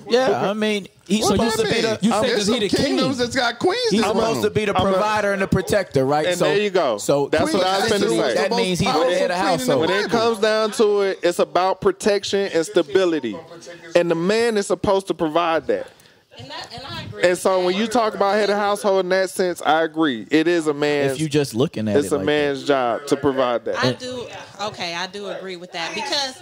S5: yeah, I mean, he's
S1: So
S5: supposed to be the
S1: you say
S4: There's
S1: because he
S4: some
S1: the king.
S4: kingdoms that's got queens.
S5: he's
S4: that run
S5: supposed to
S4: them.
S5: be the provider and the protector, right?
S2: And there you go.
S5: So
S2: That's what I was
S5: essentially,
S2: finna say.
S5: that means he's the head of household.
S2: When it comes down to it, it's about protection and stability, and the man is supposed to provide that.
S7: And I agree.
S2: And so when you talk about head of household in that sense, I agree. It is a man's.
S5: If you just looking at
S2: It's
S5: it,
S2: a
S5: like
S2: man's job to provide that.
S7: I do. Okay, I do agree with that because.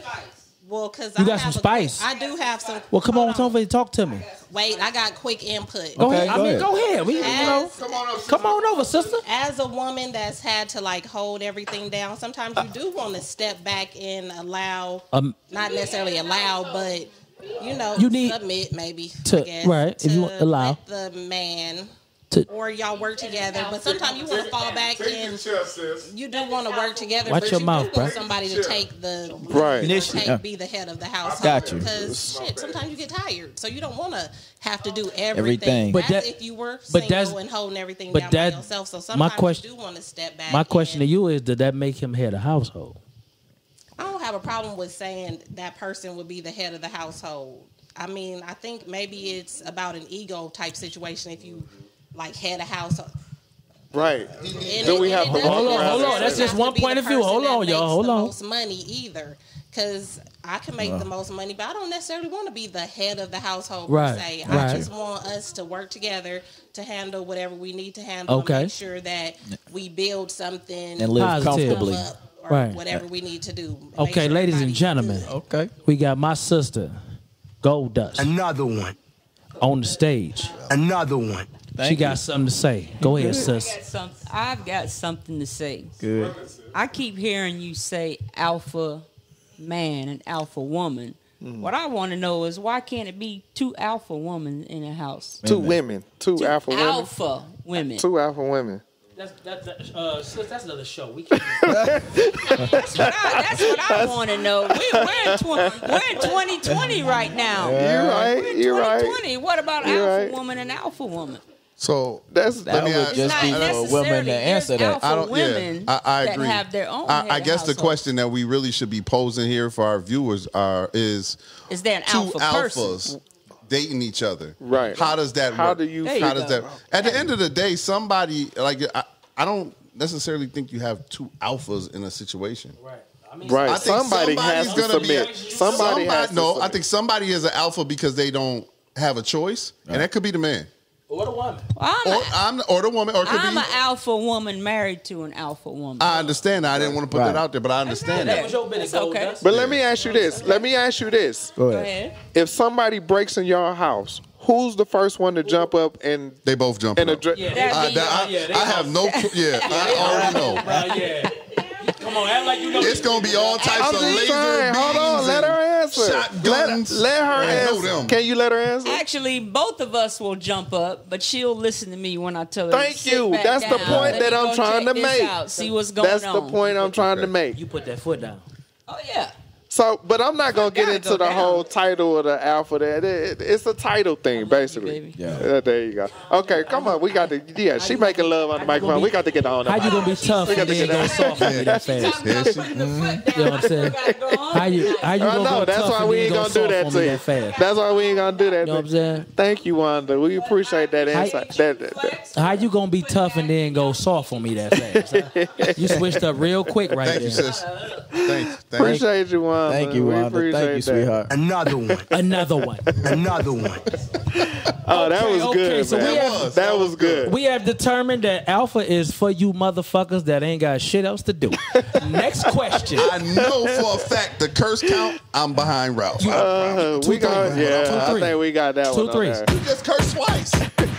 S7: Well, because
S1: You got some spice.
S7: I do have some.
S1: Well, come on,
S7: hold
S1: talk to me.
S7: Wait, I got quick input.
S1: Go
S5: Okay,
S1: ahead.
S5: go
S1: I mean,
S5: ahead.
S1: go ahead. We, come on over, sister.
S7: As a woman that's had to like hold everything down, sometimes you do want to step back and allow, not necessarily allow, but
S1: You need
S7: submit maybe
S1: to-
S7: I guess,
S1: right, if you
S7: to
S1: allow.
S7: let the man.
S1: To-
S7: Or y'all work together, but sometimes you want to fall back and you do want to work together.
S1: Watch
S7: but
S1: your
S7: you
S1: mouth,
S7: do want
S1: bruh.
S7: somebody to take the
S2: Right.
S7: be the head of the household.
S5: Got you.
S7: Because shit, sometimes you get tired, so you don't want to have to do
S5: Everything.
S7: everything.
S1: But
S7: As
S1: that-
S7: if you were
S1: but
S7: single
S1: that's-
S7: and holding everything
S1: but
S7: down
S1: that-
S7: by yourself. So
S1: my
S7: sometimes
S1: question-
S7: you do want to step back.
S1: My question to
S7: and-
S1: you is, did that make him head of household?
S7: I don't have a problem with saying that person would be the head of the household. I mean, I think maybe it's about an ego type situation if you like head of household.
S2: Right.
S7: And
S2: Do we
S7: it
S2: have
S7: doesn't
S1: Hold on.
S7: necessarily
S1: That's just
S7: have
S1: one
S7: to be
S1: point
S7: the
S1: of view.
S7: person
S1: Hold
S7: that
S1: on, y'all.
S7: makes
S1: Hold
S7: the
S1: on.
S7: most money either, because I can make the most money, but I don't necessarily want to be the head of the household
S1: Right,
S7: per se.
S1: right.
S7: I just want us to work together to handle whatever we need to handle.
S1: Okay.
S7: And make sure that we build something
S5: and live
S1: Positive.
S5: comfortably.
S7: come up or
S1: Right.
S7: whatever we need to do. Make
S1: Okay,
S7: sure
S1: ladies and
S7: everybody's
S1: gentlemen,
S7: good.
S5: Okay.
S1: we got my sister, Gold Dust,
S8: Another one.
S1: on the stage.
S8: Another one.
S1: She got something to say. Go ahead, sis.
S9: I've got something to say.
S5: Good.
S9: I keep hearing you say alpha man and alpha woman. What I want to know is why can't it be 2 alpha women in a house?
S2: Two women. Two alpha women.
S9: Alpha women.
S2: Two alpha women.
S1: That's another show. We can't.
S9: That's what I want to know. We're in 2020 right now.
S2: You're right.
S9: We're in
S2: You're right.
S9: 2020. What about
S2: You're
S9: alpha
S2: right.
S9: woman and alpha woman?
S4: So
S2: That's
S5: That
S4: me
S5: would
S4: ask-
S5: just be
S9: Not
S5: for women to
S9: necessarily.
S5: answer
S9: There's
S5: that.
S9: alpha
S4: I don't.
S9: women
S4: Yeah, I
S9: that
S4: agree.
S9: have their own.
S4: I
S9: head of
S4: guess the
S9: household.
S4: question that we really should be posing here for our viewers is
S9: Is there an
S4: two
S9: alpha person?
S4: alphas dating each other.
S2: Right.
S4: How does that
S2: How
S4: work?
S2: do you
S9: There you
S4: How does
S9: go.
S4: that? At the end of the day, somebody like I don't necessarily think you have 2 alphas in a situation.
S2: Right.
S4: I think
S2: Somebody has
S4: somebody's
S2: to
S4: gonna
S2: submit.
S4: be
S2: Somebody has to
S4: no.
S2: submit.
S4: I think somebody is an alpha because they don't have a choice, and that could be the man,
S1: What a woman.
S4: or the woman, or it could
S9: I'm
S4: be.
S9: an alpha woman married to an alpha woman.
S4: I understand. I didn't want to put
S5: Right.
S4: that out there, but I understand
S9: That
S4: that.
S9: was your business, okay.
S2: But let me ask you this. Let me ask you this.
S5: Go
S9: Go
S5: ahead.
S9: ahead.
S2: If somebody breaks in your house, who's the first one to jump up and
S4: They both jump.
S2: and
S4: up.
S2: address?
S9: That'd be
S4: I have no. I already know.
S1: Yeah. Come on, act like you know.
S4: It's gonna be all types
S2: I'm
S4: of
S2: just
S4: laser
S2: saying. Hold on.
S4: beams
S2: Let her
S4: and
S2: answer.
S4: shotguns.
S2: Let her
S4: I know
S2: answer.
S4: them.
S2: Can you let her answer?
S9: Actually, both of us will jump up, but she'll listen to me when I tell her.
S2: Thank
S9: to sit
S2: you.
S9: back
S2: That's the
S9: down.
S2: point
S9: Let
S2: that
S9: me
S2: I'm
S9: go
S2: trying
S9: check
S2: to
S9: this
S2: make.
S9: out, see what's going
S2: That's
S9: on.
S2: the point I'm trying to make.
S1: You put that foot down.
S9: Oh yeah.
S2: So, but I'm not gonna get
S9: gotta
S2: into
S9: go
S2: the
S9: down.
S2: whole title of the alpha. That it's a title thing, basically.
S9: baby.
S5: Yeah.
S2: There you go. Okay, come on. We got to. Yeah, she making love on the microphone. We got to get on.
S1: How you gonna be tough
S2: We got
S1: and
S2: to
S1: then
S2: get
S1: go
S2: on.
S1: soft on me that fast?
S4: Yeah, she-
S1: You know what I'm saying? How you
S2: I
S1: gonna
S2: know.
S1: go
S2: That's
S1: tough
S2: why
S1: and
S2: we
S1: then
S2: ain't
S1: go
S2: gonna do
S1: soft
S2: that
S1: on
S2: to
S1: me
S2: you.
S1: that fast?
S2: That's why we ain't gonna do that.
S1: You know what I'm saying?
S2: Thank you, Wanda. We appreciate that insight.
S1: How you gonna be tough and then go soft on me that fast? Huh? You switched up real quick right
S4: Thank
S1: there.
S4: you, sis. Thanks.
S2: Appreciate you, Wanda. Wanda.
S5: Thank you,
S2: We
S5: Wanda. Thank
S2: appreciate
S5: you,
S2: that.
S5: sweetheart.
S8: Another one.
S1: Another one.
S8: Another one.
S2: Oh, that was
S1: Okay,
S2: good,
S1: so
S2: man.
S1: we have-
S2: that was good.
S1: We have determined that alpha is for you motherfuckers that ain't got shit else to do. Next question.
S4: I know for a fact the curse count, I'm behind Ralph.
S2: We got, yeah, I
S1: 2-3.
S2: think we got that one.
S1: 2-3.
S2: on there.
S4: You just cursed twice.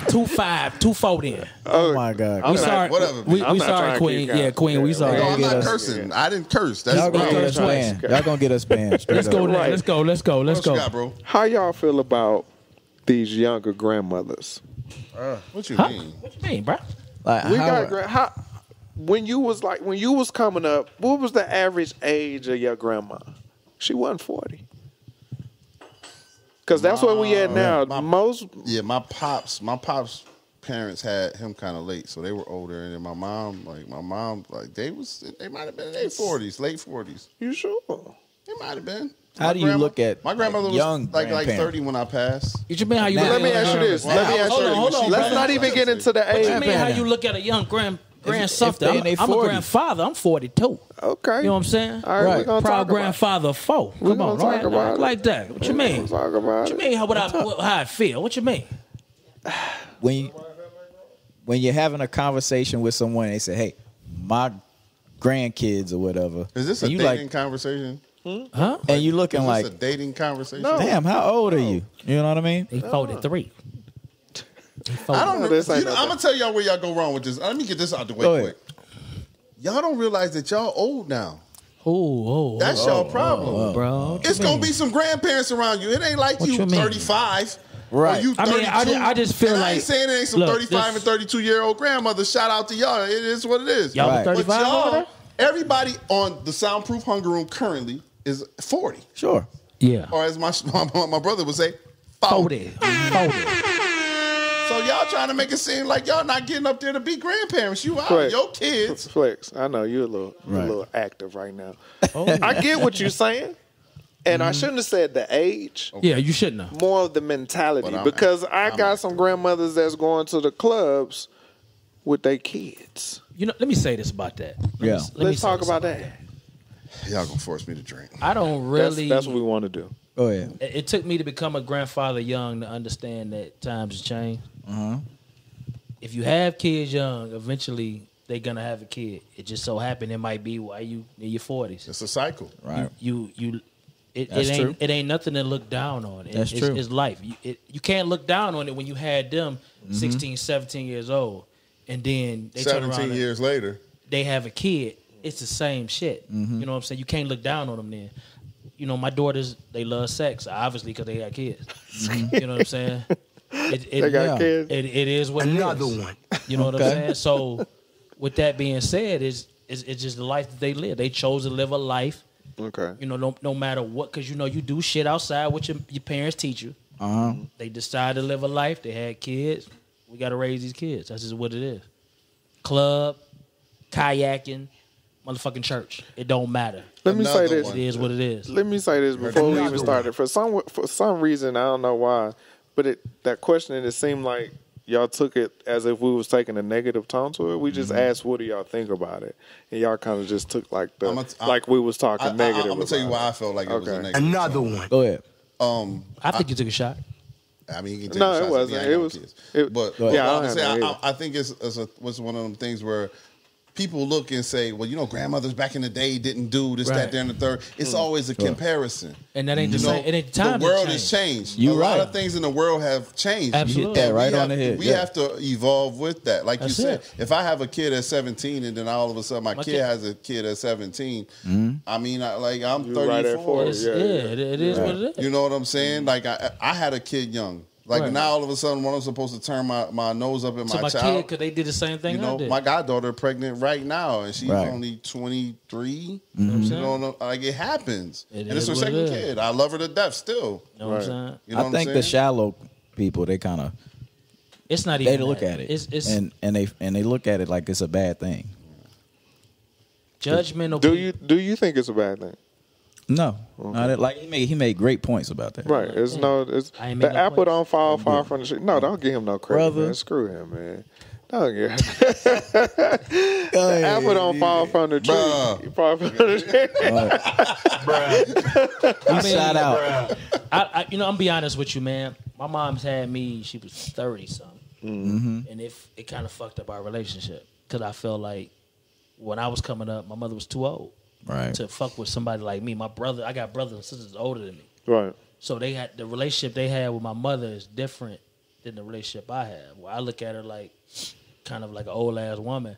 S1: 2-5, 2-4 then.
S5: Oh my God.
S2: I'm
S1: We
S2: not-
S1: sorry.
S4: whatever.
S1: We
S2: I'm not
S1: sorry,
S2: trying to
S1: Queen.
S2: keep count.
S1: Yeah, Queen. We
S2: Yeah.
S1: sorry.
S4: No, I'm
S5: get
S4: not
S5: us-
S4: cursing. I didn't curse. That's
S5: Y'all gonna
S4: wrong.
S5: get us
S1: twice.
S5: banned. Y'all gonna get us banned. Straight
S1: Let's go
S5: up.
S1: now.
S2: Right.
S1: Let's go. Let's go. Let's
S4: What you
S1: go.
S4: got, bro?
S2: How y'all feel about these younger grandmothers?
S4: What you
S1: Huh?
S4: mean?
S1: What you mean, bro?
S5: Like,
S2: We
S5: how-
S2: got when you was coming up, what was the average age of your grandma? She wasn't 40. Because that's where we at now. Most
S4: Yeah, my pops parents had him kind of late, so they were older, and then my mom, they might have been in their 40s, late 40s.
S2: you sure?
S4: They might have been.
S5: How
S4: My
S5: do you
S4: grandma-
S5: look at,
S4: my grandmother
S5: like,
S4: was
S5: young
S4: like
S5: grandparents?
S4: 30 when I passed?
S1: What you mean? How you?
S5: Now-
S1: look
S2: Let me
S1: at
S2: ask you this.
S4: Well,
S2: Let me ask
S1: hold
S2: you
S1: on, hold
S2: this.
S1: on,
S2: Let's
S1: brother.
S2: not even get into the
S1: What you
S2: age.
S1: mean? How you look at a young grandson?
S5: they in their
S1: I'm a
S5: 40s.
S1: grandfather. I'm 42.
S2: Okay.
S1: You know what I'm saying?
S2: All right,
S5: Right.
S2: we're gonna
S1: Proud
S2: talk about
S1: grandfather of 4.
S2: We're
S1: Come on,
S2: gonna
S1: don't
S2: talk about
S1: act
S2: it.
S1: like that. What you mean?
S2: We'll talk about
S1: What you
S2: it.
S1: mean? How I feel? What you mean?
S5: When you're having a conversation with someone, they say, "Hey, my grandkids or whatever."
S4: Is this a
S5: and you
S4: dating
S5: like,
S4: conversation?
S1: Huh?
S5: and you looking
S4: Is
S5: like,
S4: this a dating conversation?
S2: No.
S5: "Damn, how old are you?" You know what I mean?
S1: He 43.
S4: I don't
S2: No,
S4: know.
S2: this ain't
S4: I'm
S2: no
S4: gonna tell y'all where y'all go wrong with this. Let me get this out the way
S5: Go ahead.
S4: quick. Y'all don't realize that y'all old now.
S1: Oh,
S4: That's y'all problem.
S1: bro.
S4: It's gonna be some grandparents around you. It ain't like
S1: What
S4: you
S1: you mean?
S4: 35.
S5: Right.
S4: Or you
S1: I
S4: 32.
S1: mean, I just feel
S4: And I
S1: like-
S4: ain't saying it ain't some
S1: look,
S4: 35 and 32-year-old grandmothers. Shout out to y'all. It is what it is.
S1: Y'all
S5: Right.
S1: the
S4: But
S1: 35 over
S4: y'all,
S1: there?
S4: everybody on the Soundproof Hunger Room currently is 40.
S5: Sure.
S1: Yeah.
S4: Or as my brother would say,
S1: 40. 40.
S4: So y'all trying to make it seem like y'all not getting up there to be grandparents. You out.
S2: Flex.
S4: Your kids.
S2: Flex, I know you're a little active right now. I get what you're saying, and I shouldn't have said the age.
S1: Yeah, you shouldn't have.
S2: More of the mentality,
S4: But I'm-
S2: because I
S4: I'm
S2: got some grandmothers that's going to the clubs with their kids.
S1: You know, let me say this about that.
S5: Yeah.
S1: Let me
S2: Let's
S1: say
S2: talk
S1: this
S2: about that.
S4: Y'all gonna force me to drink.
S1: I don't
S2: That's,
S1: really.
S2: that's what we want to do.
S5: Go ahead.
S1: It took me to become a grandfather young to understand that times have changed. If you have kids young, eventually they're gonna have a kid. It just so happened it might be while you in your 40s.
S4: It's a cycle.
S5: Right.
S1: It
S5: That's
S1: ain't
S5: true.
S1: it ain't nothing to look down on.
S5: That's true.
S1: It's life. You can't look down on it when you had them 16, 17 years old, and then they turn around
S4: 17
S1: and
S4: years later.
S1: they have a kid. It's the same shit. You know what I'm saying? You can't look down on them then. You know, my daughters, they love sex, obviously, because they got kids. You know what I'm saying?
S2: They got
S5: Yeah.
S2: kids.
S1: It is what it is.
S8: Another one.
S1: You know what I'm
S5: Okay.
S1: saying? So, with that being said, it's just the life that they live. They chose to live a life.
S2: Okay.
S1: You know, no matter what, because you know you do shit outside what your parents teach you. They decided to live a life. They had kids. We got to raise these kids. That's just what it is. Club, kayaking, motherfucking church. It don't matter.
S2: Let me say
S4: Another
S2: this.
S4: one.
S1: It is what it is.
S2: Let me say this before we even
S8: Another
S2: started. For some reason, I don't know why, but that question, it seemed like y'all took it as if we was taking a negative tone to it. We just asked, "What do y'all think about it?" And y'all kind of just took like like we was talking negative.
S4: I'm gonna tell you
S2: about
S4: why
S2: it.
S4: I felt like it was a
S2: Okay.
S4: negative.
S8: Another one.
S5: Go ahead.
S1: I think you took a shot.
S4: I mean, you can take
S2: No,
S4: shots
S2: it
S4: at me,
S2: wasn't.
S4: I ain't
S2: It
S4: got
S2: was-
S4: kids.
S2: it-
S4: but
S2: yeah, I
S4: what
S2: don't
S4: I'm
S2: have
S4: saying,
S2: no either.
S4: I think it's one of them things where people look and say, well, you know, grandmothers back in the day didn't do this,
S1: Right.
S4: that, there, and the third. It's always a comparison.
S1: And that ain't the
S4: You know,
S1: same. It ain't the time.
S4: the world
S1: to
S4: has
S1: change.
S4: changed.
S5: You
S4: a lot
S5: right.
S4: of things in the world have changed.
S1: Absolutely.
S5: You hit that
S4: And
S5: right
S4: we
S5: on the
S4: have-
S5: head.
S4: We
S5: Yeah.
S4: have to evolve with that. Like
S1: That's
S4: you said,
S1: it.
S4: if I have a kid at 17 and then all of a sudden my
S1: My
S4: kid
S1: kid-
S4: has a kid at 17, I mean, I'm
S2: You
S4: 34.
S2: right at 40.
S1: It's-
S2: Yeah,
S1: yeah,
S2: yeah.
S1: it is what it is.
S4: You know what I'm saying? Like I had a kid young. Like
S1: Right.
S4: now, all of a sudden, when I'm supposed to turn my nose up at
S1: So
S4: my
S1: my
S4: child,
S1: kid, because they did the same thing
S4: you
S1: I
S4: know,
S1: did.
S4: my goddaughter pregnant right now, and she's
S5: Right.
S4: only 23.
S1: You know what I'm
S4: You
S1: saying?
S4: know, like it happens,
S1: It
S4: and it's her
S1: is what it
S4: second
S1: is.
S4: kid. I love her to death still.
S1: You know what I'm saying?
S4: You know
S5: I
S4: what
S5: think
S4: I'm
S5: the
S4: saying?
S5: shallow people, they kind of
S1: It's not even
S5: they look
S1: that.
S5: at it
S1: It's
S5: and they look at it like it's a bad thing.
S1: judgmental.
S2: Do you think it's a bad thing?
S5: No, not that, like he made great points about that.
S2: Right. It's
S1: I ain't
S2: the
S1: made no
S2: apple
S1: points.
S2: don't fall far from the tree. No, don't give him no credit,
S5: Brother.
S2: man. Screw him, man. Oh yeah. The apple don't fall from the tree.
S4: Bruh.
S2: You fall from the tree.
S5: Shout out.
S1: I'm gonna be honest with you, man. My mom's had me. She was 30 something, and it kind of fucked up our relationship because I felt like when I was coming up, my mother was too old to fuck with somebody like me. My brother, I got brothers and sisters older than me,
S2: Right.
S1: so they had the relationship they had with my mother is different than the relationship I have. Where I look at her like kind of like an old ass woman.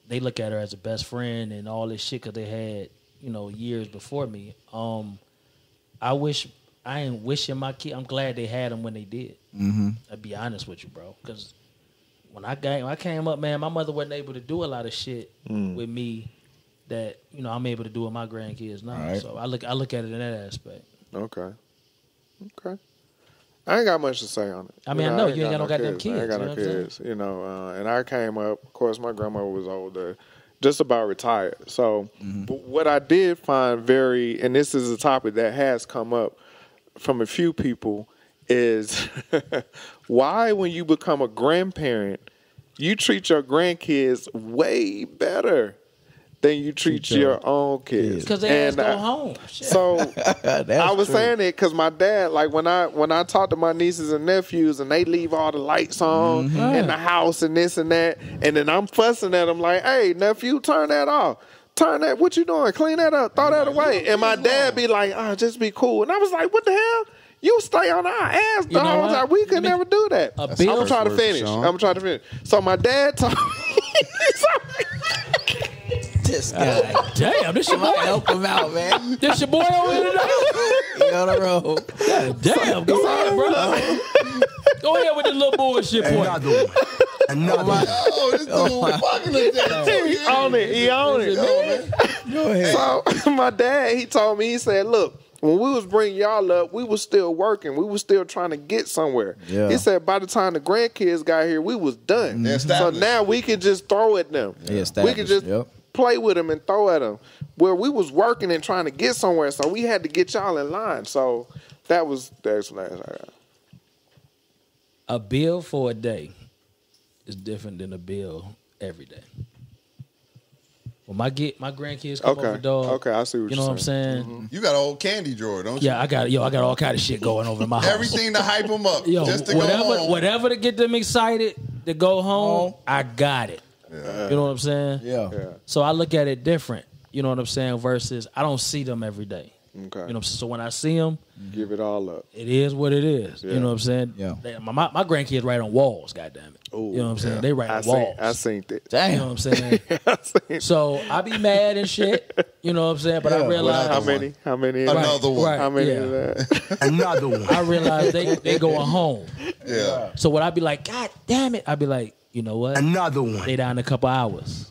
S1: They look at her as a best friend and all this shit because they had years before me. I ain't wishing my kid. I'm glad they had them when they did. I'll be honest with you, bro. Because when I came up, man, my mother wasn't able to do a lot of shit with me that I'm able to do with my grandkids now. Right. So I look at it in that aspect.
S2: Okay. I ain't got much to say on it.
S1: I mean, I know you ain't got no goddamn kids.
S2: I ain't got no kids. And I came up. Of course, my grandmother was older, just about retired. So, but what I did find and this is a topic that has come up from a few people, is why when you become a grandparent, you treat your grandkids way better than you treat your own kids.
S1: Because they go home.
S2: So I was saying it because my dad, like when I talk to my nieces and nephews and they leave all the lights on in the house and this and that, and then I'm fussing at them like, hey, nephew, turn that off. Turn that, what you doing? Clean that up, throw that away. And my dad be like, just be cool. And I was like, what the hell? You stay on our ass the whole time. We could never do that. I'm going to try to finish. So my dad told me.
S5: This guy.
S1: Damn, this your boy.
S5: Help him out, man.
S1: This your boy over here tonight?
S5: He on the road.
S1: God damn, go ahead, bro. Go ahead with this little bullshit, boy.
S4: Oh, this dude fucking with that.
S2: He on it.
S5: Go ahead.
S2: So my dad, he told me, he said, look, when we was bringing y'all up, we was still working. We was still trying to get somewhere. Yeah. He said by the time the grandkids got here, we was done. So now we can just throw at them. We can just play with them and throw at them. Where we was working and trying to get somewhere, so we had to get y'all in line. So that was the explanation I got.
S1: A bill for a day is different than a bill every day. When my grandkids come over, dog.
S2: Okay, I see what
S1: you know what I'm saying.
S4: Mm-hmm. You got an old candy drawer, don't you?
S1: Yeah, I got all kind of shit going over in my house.
S4: Everything to hype them up. Just to
S1: go
S4: home.
S1: Whatever to get them excited to go home, I got it. Yeah. You know what I'm saying?
S5: Yeah.
S1: So I look at it different. You know what I'm saying? Versus I don't see them every day.
S2: Okay.
S1: You know what I'm saying? So when I see them,
S2: give it all up.
S1: It is what it is. Yeah. You know what I'm saying?
S5: Yeah.
S1: My grandkids write on walls, goddamn it.
S2: Ooh,
S1: you know what I'm saying? They write on walls.
S2: I seen that.
S5: Damn.
S1: You know what I'm saying? So I be mad and shit. You know what I'm saying? But I realize
S2: how many?
S4: Another one.
S2: How many is that?
S5: Another one.
S1: I realize they going home.
S4: Yeah.
S1: So when I be like, God damn it, I be like, you know what?
S5: Another one.
S1: They down in a couple hours.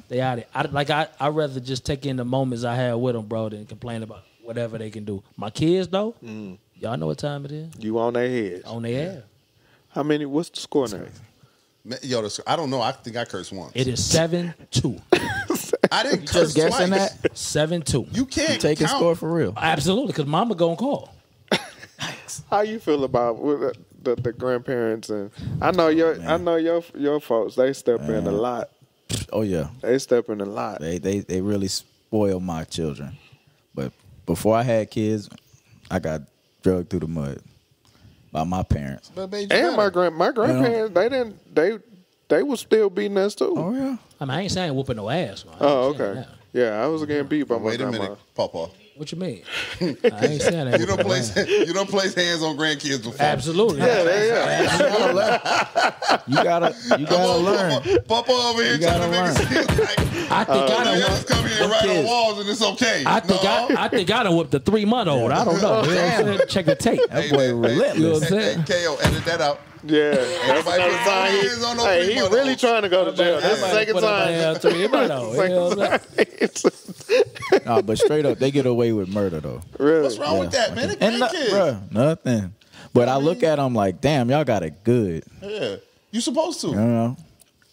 S1: They out it. I'd rather just take in the moments I had with them, bro, than complain about whatever they can do. My kids, though, y'all know what time it is.
S2: You on their heads.
S1: On their head.
S2: How many? What's the score now?
S4: Yo, I don't know. I think I cursed once.
S1: It is 7-2.
S4: I didn't curse
S5: just guessing
S4: twice.
S5: that?
S1: 7-2.
S4: You can't
S5: take a score for real.
S1: Absolutely, because mama gonna call.
S2: How you feel about the grandparents? And I know your folks. They step in a lot.
S5: Oh yeah,
S2: they step in a lot.
S5: They really spoil my children. But before I had kids, I got drugged through the mud by my parents.
S2: And my grandparents, they was still beating us too.
S5: Oh yeah.
S1: I mean, I ain't saying whooping no ass. Man.
S2: Oh okay. Yeah, I was getting beat by my grandma.
S4: Wait a minute, Papa.
S1: What you mean? I ain't saying that.
S4: You don't place hands on grandkids before.
S1: Absolutely.
S5: You gotta learn.
S4: Papa over here trying to make it seem like
S1: I think I done
S4: just come here and write on walls and it's okay.
S1: I think I done whooped the 3-month-old. I don't know. You know what I'm saying? Check the tape.
S5: That boy relentless.
S1: You know what I'm saying?
S4: KO, edit that out.
S2: Yeah, that's
S4: Everybody put hands on no
S2: he really trying to go to jail. That's the second time.
S5: No, but straight up, they get away with murder though.
S2: Really?
S4: What's wrong with that, man?
S5: Bruh, nothing. But I look at them like, damn, y'all got it good.
S4: Yeah, you supposed to.
S5: You know.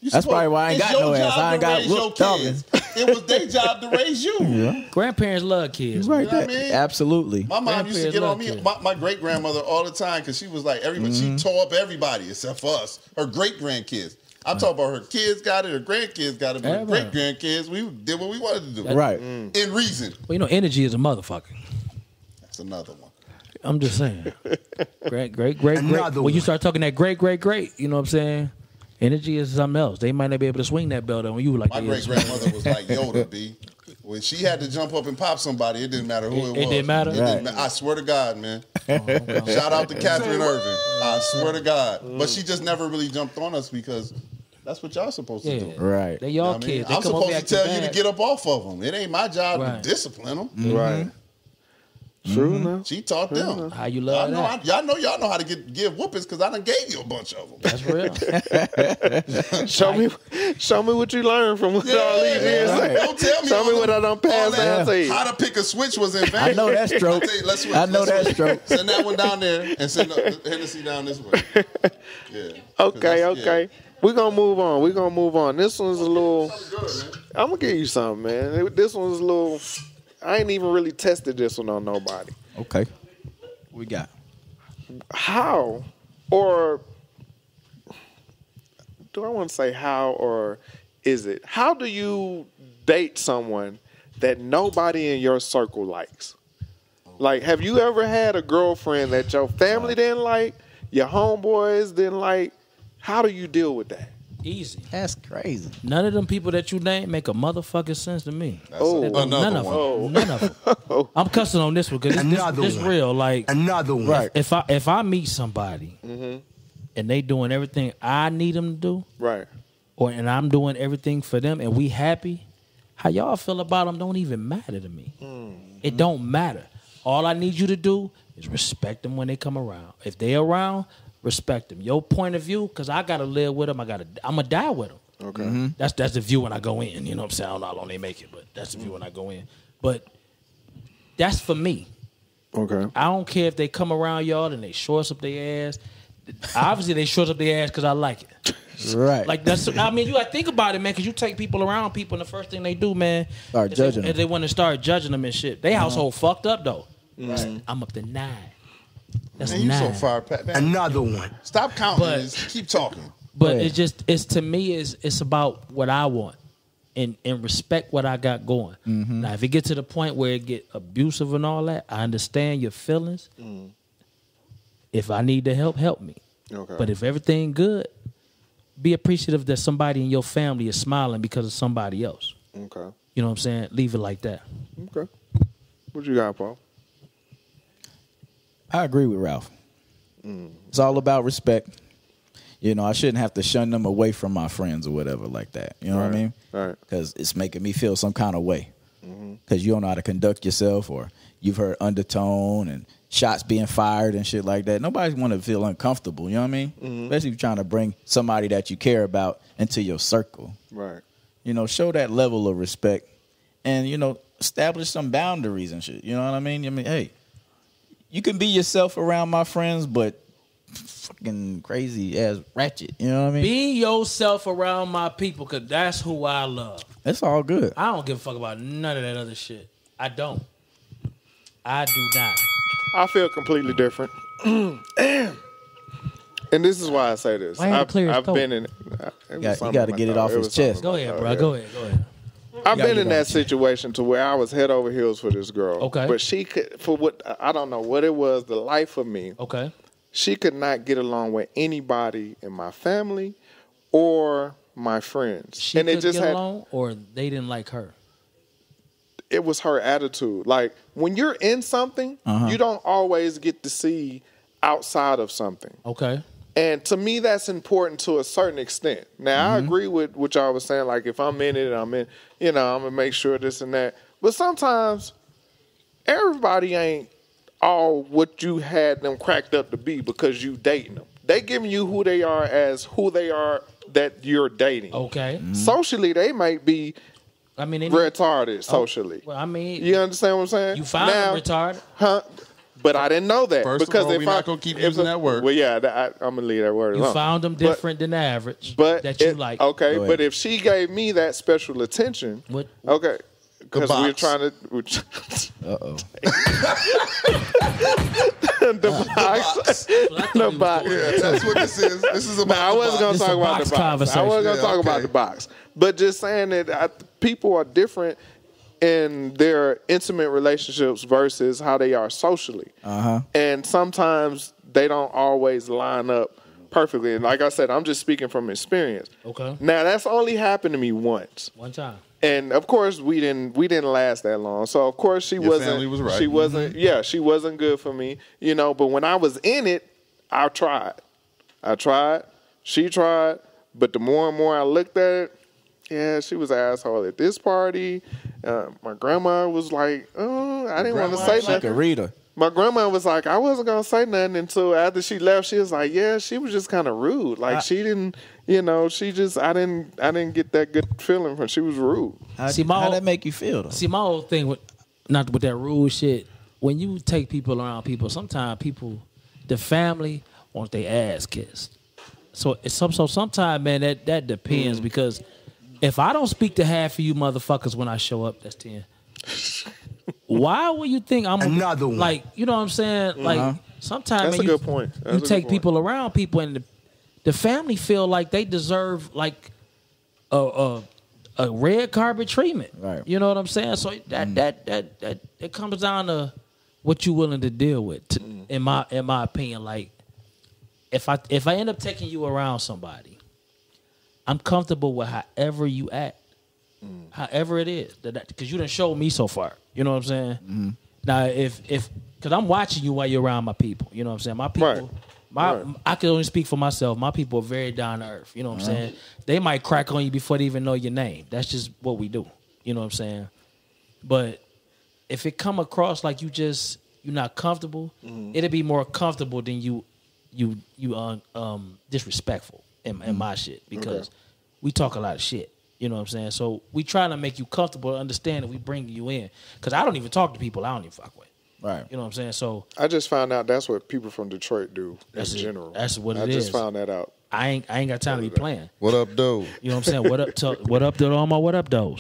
S5: That's probably why I ain't got no ass. I ain't got whooped talking.
S4: It was their job to raise you.
S5: Yeah.
S1: Grandparents love kids.
S5: Right
S4: You know what I mean?
S5: Absolutely.
S4: My mom used to get on me, my great grandmother, all the time because she was like, she tore up everybody except for us, her great grandkids. I'm talking about her kids got it, her grandkids got it, but her
S1: Everybody.
S4: great grandkids, we did what we wanted to do.
S5: Right.
S4: In reason.
S1: Well, you know, energy is a motherfucker.
S4: That's another one.
S1: I'm just saying. Great.
S6: Another
S1: When you
S6: one.
S1: start talking that great, you know what I'm saying? Energy is something else. They might not be able to swing that belt on you like
S4: My
S1: they
S4: great
S1: is.
S4: grandmother was like Yoda, B. When she had to jump up and pop somebody, it didn't matter who it was.
S1: It didn't matter?
S4: I swear to God, man. Shout out to Catherine Irving. I swear to God. But she just never really jumped on us because that's what y'all supposed to do.
S5: Right.
S1: They
S4: You know
S1: y'all
S4: what I mean?
S1: kids. They
S4: I'm
S1: come over
S4: supposed to
S1: acting
S4: tell you to
S1: bad.
S4: get up off of them. It ain't my job
S1: Right.
S4: to discipline them.
S2: Right. True enough.
S4: She taught them.
S1: How you love that?
S4: Y'all know how to give whoopings because I done gave you a bunch of them.
S1: That's real.
S2: Show me what you learned from all these years.
S5: Right.
S4: Don't tell me.
S2: Show me
S4: all
S2: what I done passed
S4: all that
S2: down to you.
S4: How to pick a switch was in vain.
S5: I know that stroke.
S4: I tell you, let's switch.
S5: I know
S4: Let's
S5: that
S4: switch.
S5: stroke.
S4: Send that one down there and send the Hennessy down this way. Yeah.
S2: Okay. We're going to move on. This one's a little, I'm going to give you something, man. This one's a little, I ain't even really tested this one on nobody.
S5: Okay. We got.
S2: How, or do I want to say how, or is it? How do you date someone that nobody in your circle likes? Like, have you ever had a girlfriend that your family didn't like, your homeboys didn't like? How do you deal with that?
S1: Easy.
S5: That's crazy.
S1: None of them people that you name make a motherfucking sense to me.
S4: Another
S1: None of
S4: one.
S1: them. None of them. I'm cussing on this one because
S6: Another
S1: this
S6: one.
S1: real. Like,
S6: Another one.
S5: Right.
S1: if I meet somebody and they doing everything I need them to do,
S2: Right.
S1: and I'm doing everything for them, and we happy, how y'all feel about them don't even matter to me. It don't matter. All I need you to do is respect them when they come around. If they around, respect them. Your point of view, because I gotta live with them. I'm gonna die with them.
S2: Okay.
S1: That's the view when I go in. You know what I'm saying? I don't know how long they make it, but that's the view when I go in. But that's for me.
S2: Okay.
S1: I don't care if they come around y'all and they shorts up their ass. Obviously, they shorts up their ass because I like it.
S5: Right.
S1: Like that's. I mean, you gotta think about it, man. Because you take people around people, and the first thing they do, man,
S5: Start
S1: is
S5: judging
S1: they
S5: them.
S1: want to start judging them and shit. They household fucked up though. Right. I'm up to 9. That's
S4: Man, you
S1: 9.
S4: so far, Pat. Man.
S6: Another one.
S4: Stop counting.
S1: But-
S4: Just keep talking.
S1: But
S5: Yeah.
S1: it's to me it's about what I want and respect what I got going. Now if it get to the point where it get abusive and all that, I understand your feelings. If I need to help me.
S2: Okay.
S1: But if everything good, be appreciative that somebody in your family is smiling because of somebody else.
S2: Okay.
S1: You know what I'm saying? Leave it like that.
S2: Okay. What you got, Paul?
S5: I agree with Ralph. It's all about respect. You know, I shouldn't have to shun them away from my friends or whatever like that. You know what I mean?
S2: Right.
S5: Because it's making me feel some kind of way. Because you don't know how to conduct yourself, or you've heard undertone and shots being fired and shit like that. Nobody want to feel uncomfortable. You know what I mean? Especially if you're trying to bring somebody that you care about into your circle.
S2: Right.
S5: You know, show that level of respect, and you know, establish some boundaries and shit. You know what I mean? Hey, you can be yourself around my friends, but fucking crazy ass ratchet. You know what I mean?
S1: Be yourself around my people because that's who I love.
S5: It's all good.
S1: I don't give a fuck about none of that other shit. I don't. I do not.
S2: I feel completely different. And this is why I say this.
S1: Why ain't it clear as
S2: I've
S1: throat?
S2: been in.
S5: You got to get it off his chest.
S1: Go ahead, bro. Go ahead.
S2: I've
S5: gotta
S2: been
S5: get
S2: in
S5: on
S2: that
S5: the
S2: situation to where I was head over heels for this girl.
S1: Okay.
S2: But she could, for what I don't know what it was, the life of me.
S1: Okay.
S2: She could not get along with anybody in my family or my friends.
S1: She
S2: and
S1: could
S2: it just
S1: get
S2: had
S1: along, or they didn't like her.
S2: it was her attitude. Like when you're in something, you don't always get to see outside of something.
S1: Okay.
S2: And to me, that's important to a certain extent. Now, I agree with what y'all was saying. Like, if I'm in it, I'm going to make sure this and that. But sometimes everybody ain't all what you had them cracked up to be because you dating them. They giving you who they are as who they are that you're dating.
S1: Okay.
S2: Socially, they might be
S1: I mean, they
S2: retarded socially.
S1: well, I mean,
S2: You understand what I'm saying?
S1: you found
S2: now,
S1: them retarded.
S2: Huh? But I didn't know that.
S4: First of
S2: because
S4: all,
S2: if
S4: we're not gonna keep using that word.
S2: Well, yeah, I'm going to leave that word
S1: You
S2: alone.
S1: found them
S2: But-
S1: different than the average.
S2: But
S1: that you
S2: it-
S1: like.
S2: Okay,
S5: Go ahead.
S2: but if she gave me that special attention,
S1: What?
S2: okay, because we're
S4: box.
S2: trying to.
S5: Uh-oh.
S2: box. The box.
S4: Yeah, that's what this is. This is about.
S2: I wasn't going to
S1: This
S2: talk
S1: a
S2: about
S1: box
S2: the box. I
S1: conversation.
S2: wasn't going to talk about
S4: okay.
S2: the box. But just saying that people are different in their intimate relationships versus how they are socially. And sometimes they don't always line up perfectly. And like I said, I'm just speaking from experience.
S1: Okay.
S2: Now, that's only happened to me once.
S1: One time.
S2: And of course, we didn't last that long. So of course, she
S4: Your
S2: wasn't.
S4: family was right.
S2: She wasn't. Yeah, she wasn't good for me. You know. But when I was in it, I tried. She tried. But the more and more I looked at it, yeah, she was an asshole at this party. My grandma was like, "Oh, I didn't want to say
S5: Like
S2: nothing."
S5: a reader.
S2: My grandma was like, I wasn't gonna say nothing until after she left. She was like, yeah, she was just kind of rude. Like she didn't, she just I didn't get that good feeling from. She was rude.
S5: How that make you feel though?
S1: See, my whole thing with not with that rude shit. When you take people around people, sometimes the family wants their ass kissed. So sometimes, man, that depends because if I don't speak to half of you motherfuckers when I show up, that's 10. Why would you think I'm
S8: Another one?
S1: Like, you know what I'm saying? Like sometimes
S2: That's a good point. That's
S1: you
S2: a good
S1: take
S2: point.
S1: people around people and the family feel like they deserve like a red carpet treatment.
S5: Right.
S1: You know what I'm saying? So that it comes down to what you're willing to deal with. In my opinion, like if I end up taking you around somebody, I'm comfortable with however you act. However it is, because you done showed me so far. You know what I'm saying? Now, if because I'm watching you while you're around my people. You know what I'm saying? My people, I can only speak for myself. My people are very down to earth. You know what I'm saying? They might crack on you before they even know your name. That's just what we do. You know what I'm saying? But if it come across like you're not comfortable, it'll be more comfortable than you disrespectful in my shit because we talk a lot of shit. You know what I'm saying? So we try to make you comfortable, understand that we bring you in. Because I don't even talk to people I don't even fuck with.
S5: Right.
S1: You know what I'm saying? So
S2: I just found out that's what people from Detroit do in
S1: That's it.
S2: general.
S1: That's what it
S2: I just
S1: is.
S2: found that out.
S1: I ain't got time to be playing.
S4: What up, dude?
S1: You know what I'm saying? What up to all my what up those?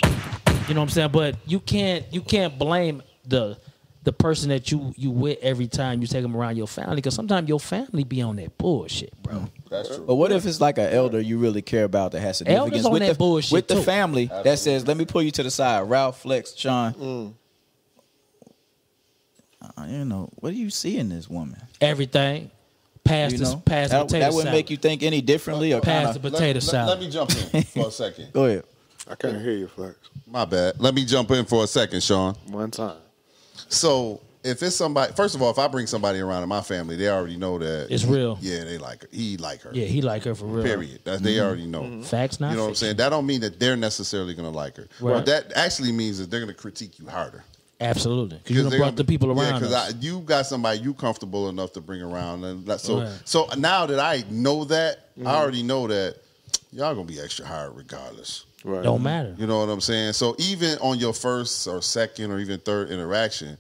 S1: You know what I'm saying? But you can't blame the person that you with every time you take them around your family because sometimes your family be on that bullshit, bro.
S4: That's true.
S5: But what if it's like an elder you really care about that has significance
S1: Elders on
S5: with
S1: that
S5: the
S1: bullshit
S5: with the
S1: too.
S5: family that says, "Let me pull you to the side." Ralph, Flex, Sean. What do you see in this woman?
S1: Everything. Pass the potato
S5: that wouldn't
S1: salad.
S5: make you think any differently, or
S1: Pass
S5: kinda,
S1: the potato salad.
S4: Let me jump in for a second.
S5: Go ahead.
S2: I can't hear you, Flex.
S4: My bad. Let me jump in for a second, Sean.
S2: One time.
S4: So if it's somebody, first of all, if I bring somebody around in my family, they already know that
S1: It's real.
S4: Yeah, they like her. He like her.
S1: Yeah, he like her for real.
S4: Period. That they already know.
S1: Facts, not
S4: You know what I'm
S1: fiction.
S4: saying? That don't mean that they're necessarily gonna like her.
S1: Right.
S4: But that actually means that they're gonna critique you harder.
S1: Absolutely. Because you done
S4: they're
S1: brought
S4: gonna
S1: the people
S4: be-
S1: around
S4: Yeah,
S1: us.
S4: because you got somebody you comfortable enough to bring around, and so
S1: Right.
S4: so now that I know that, I already know that y'all gonna be extra hard regardless.
S2: Right.
S1: Don't matter.
S4: You know what I'm saying? So even on your first or second or even third interaction,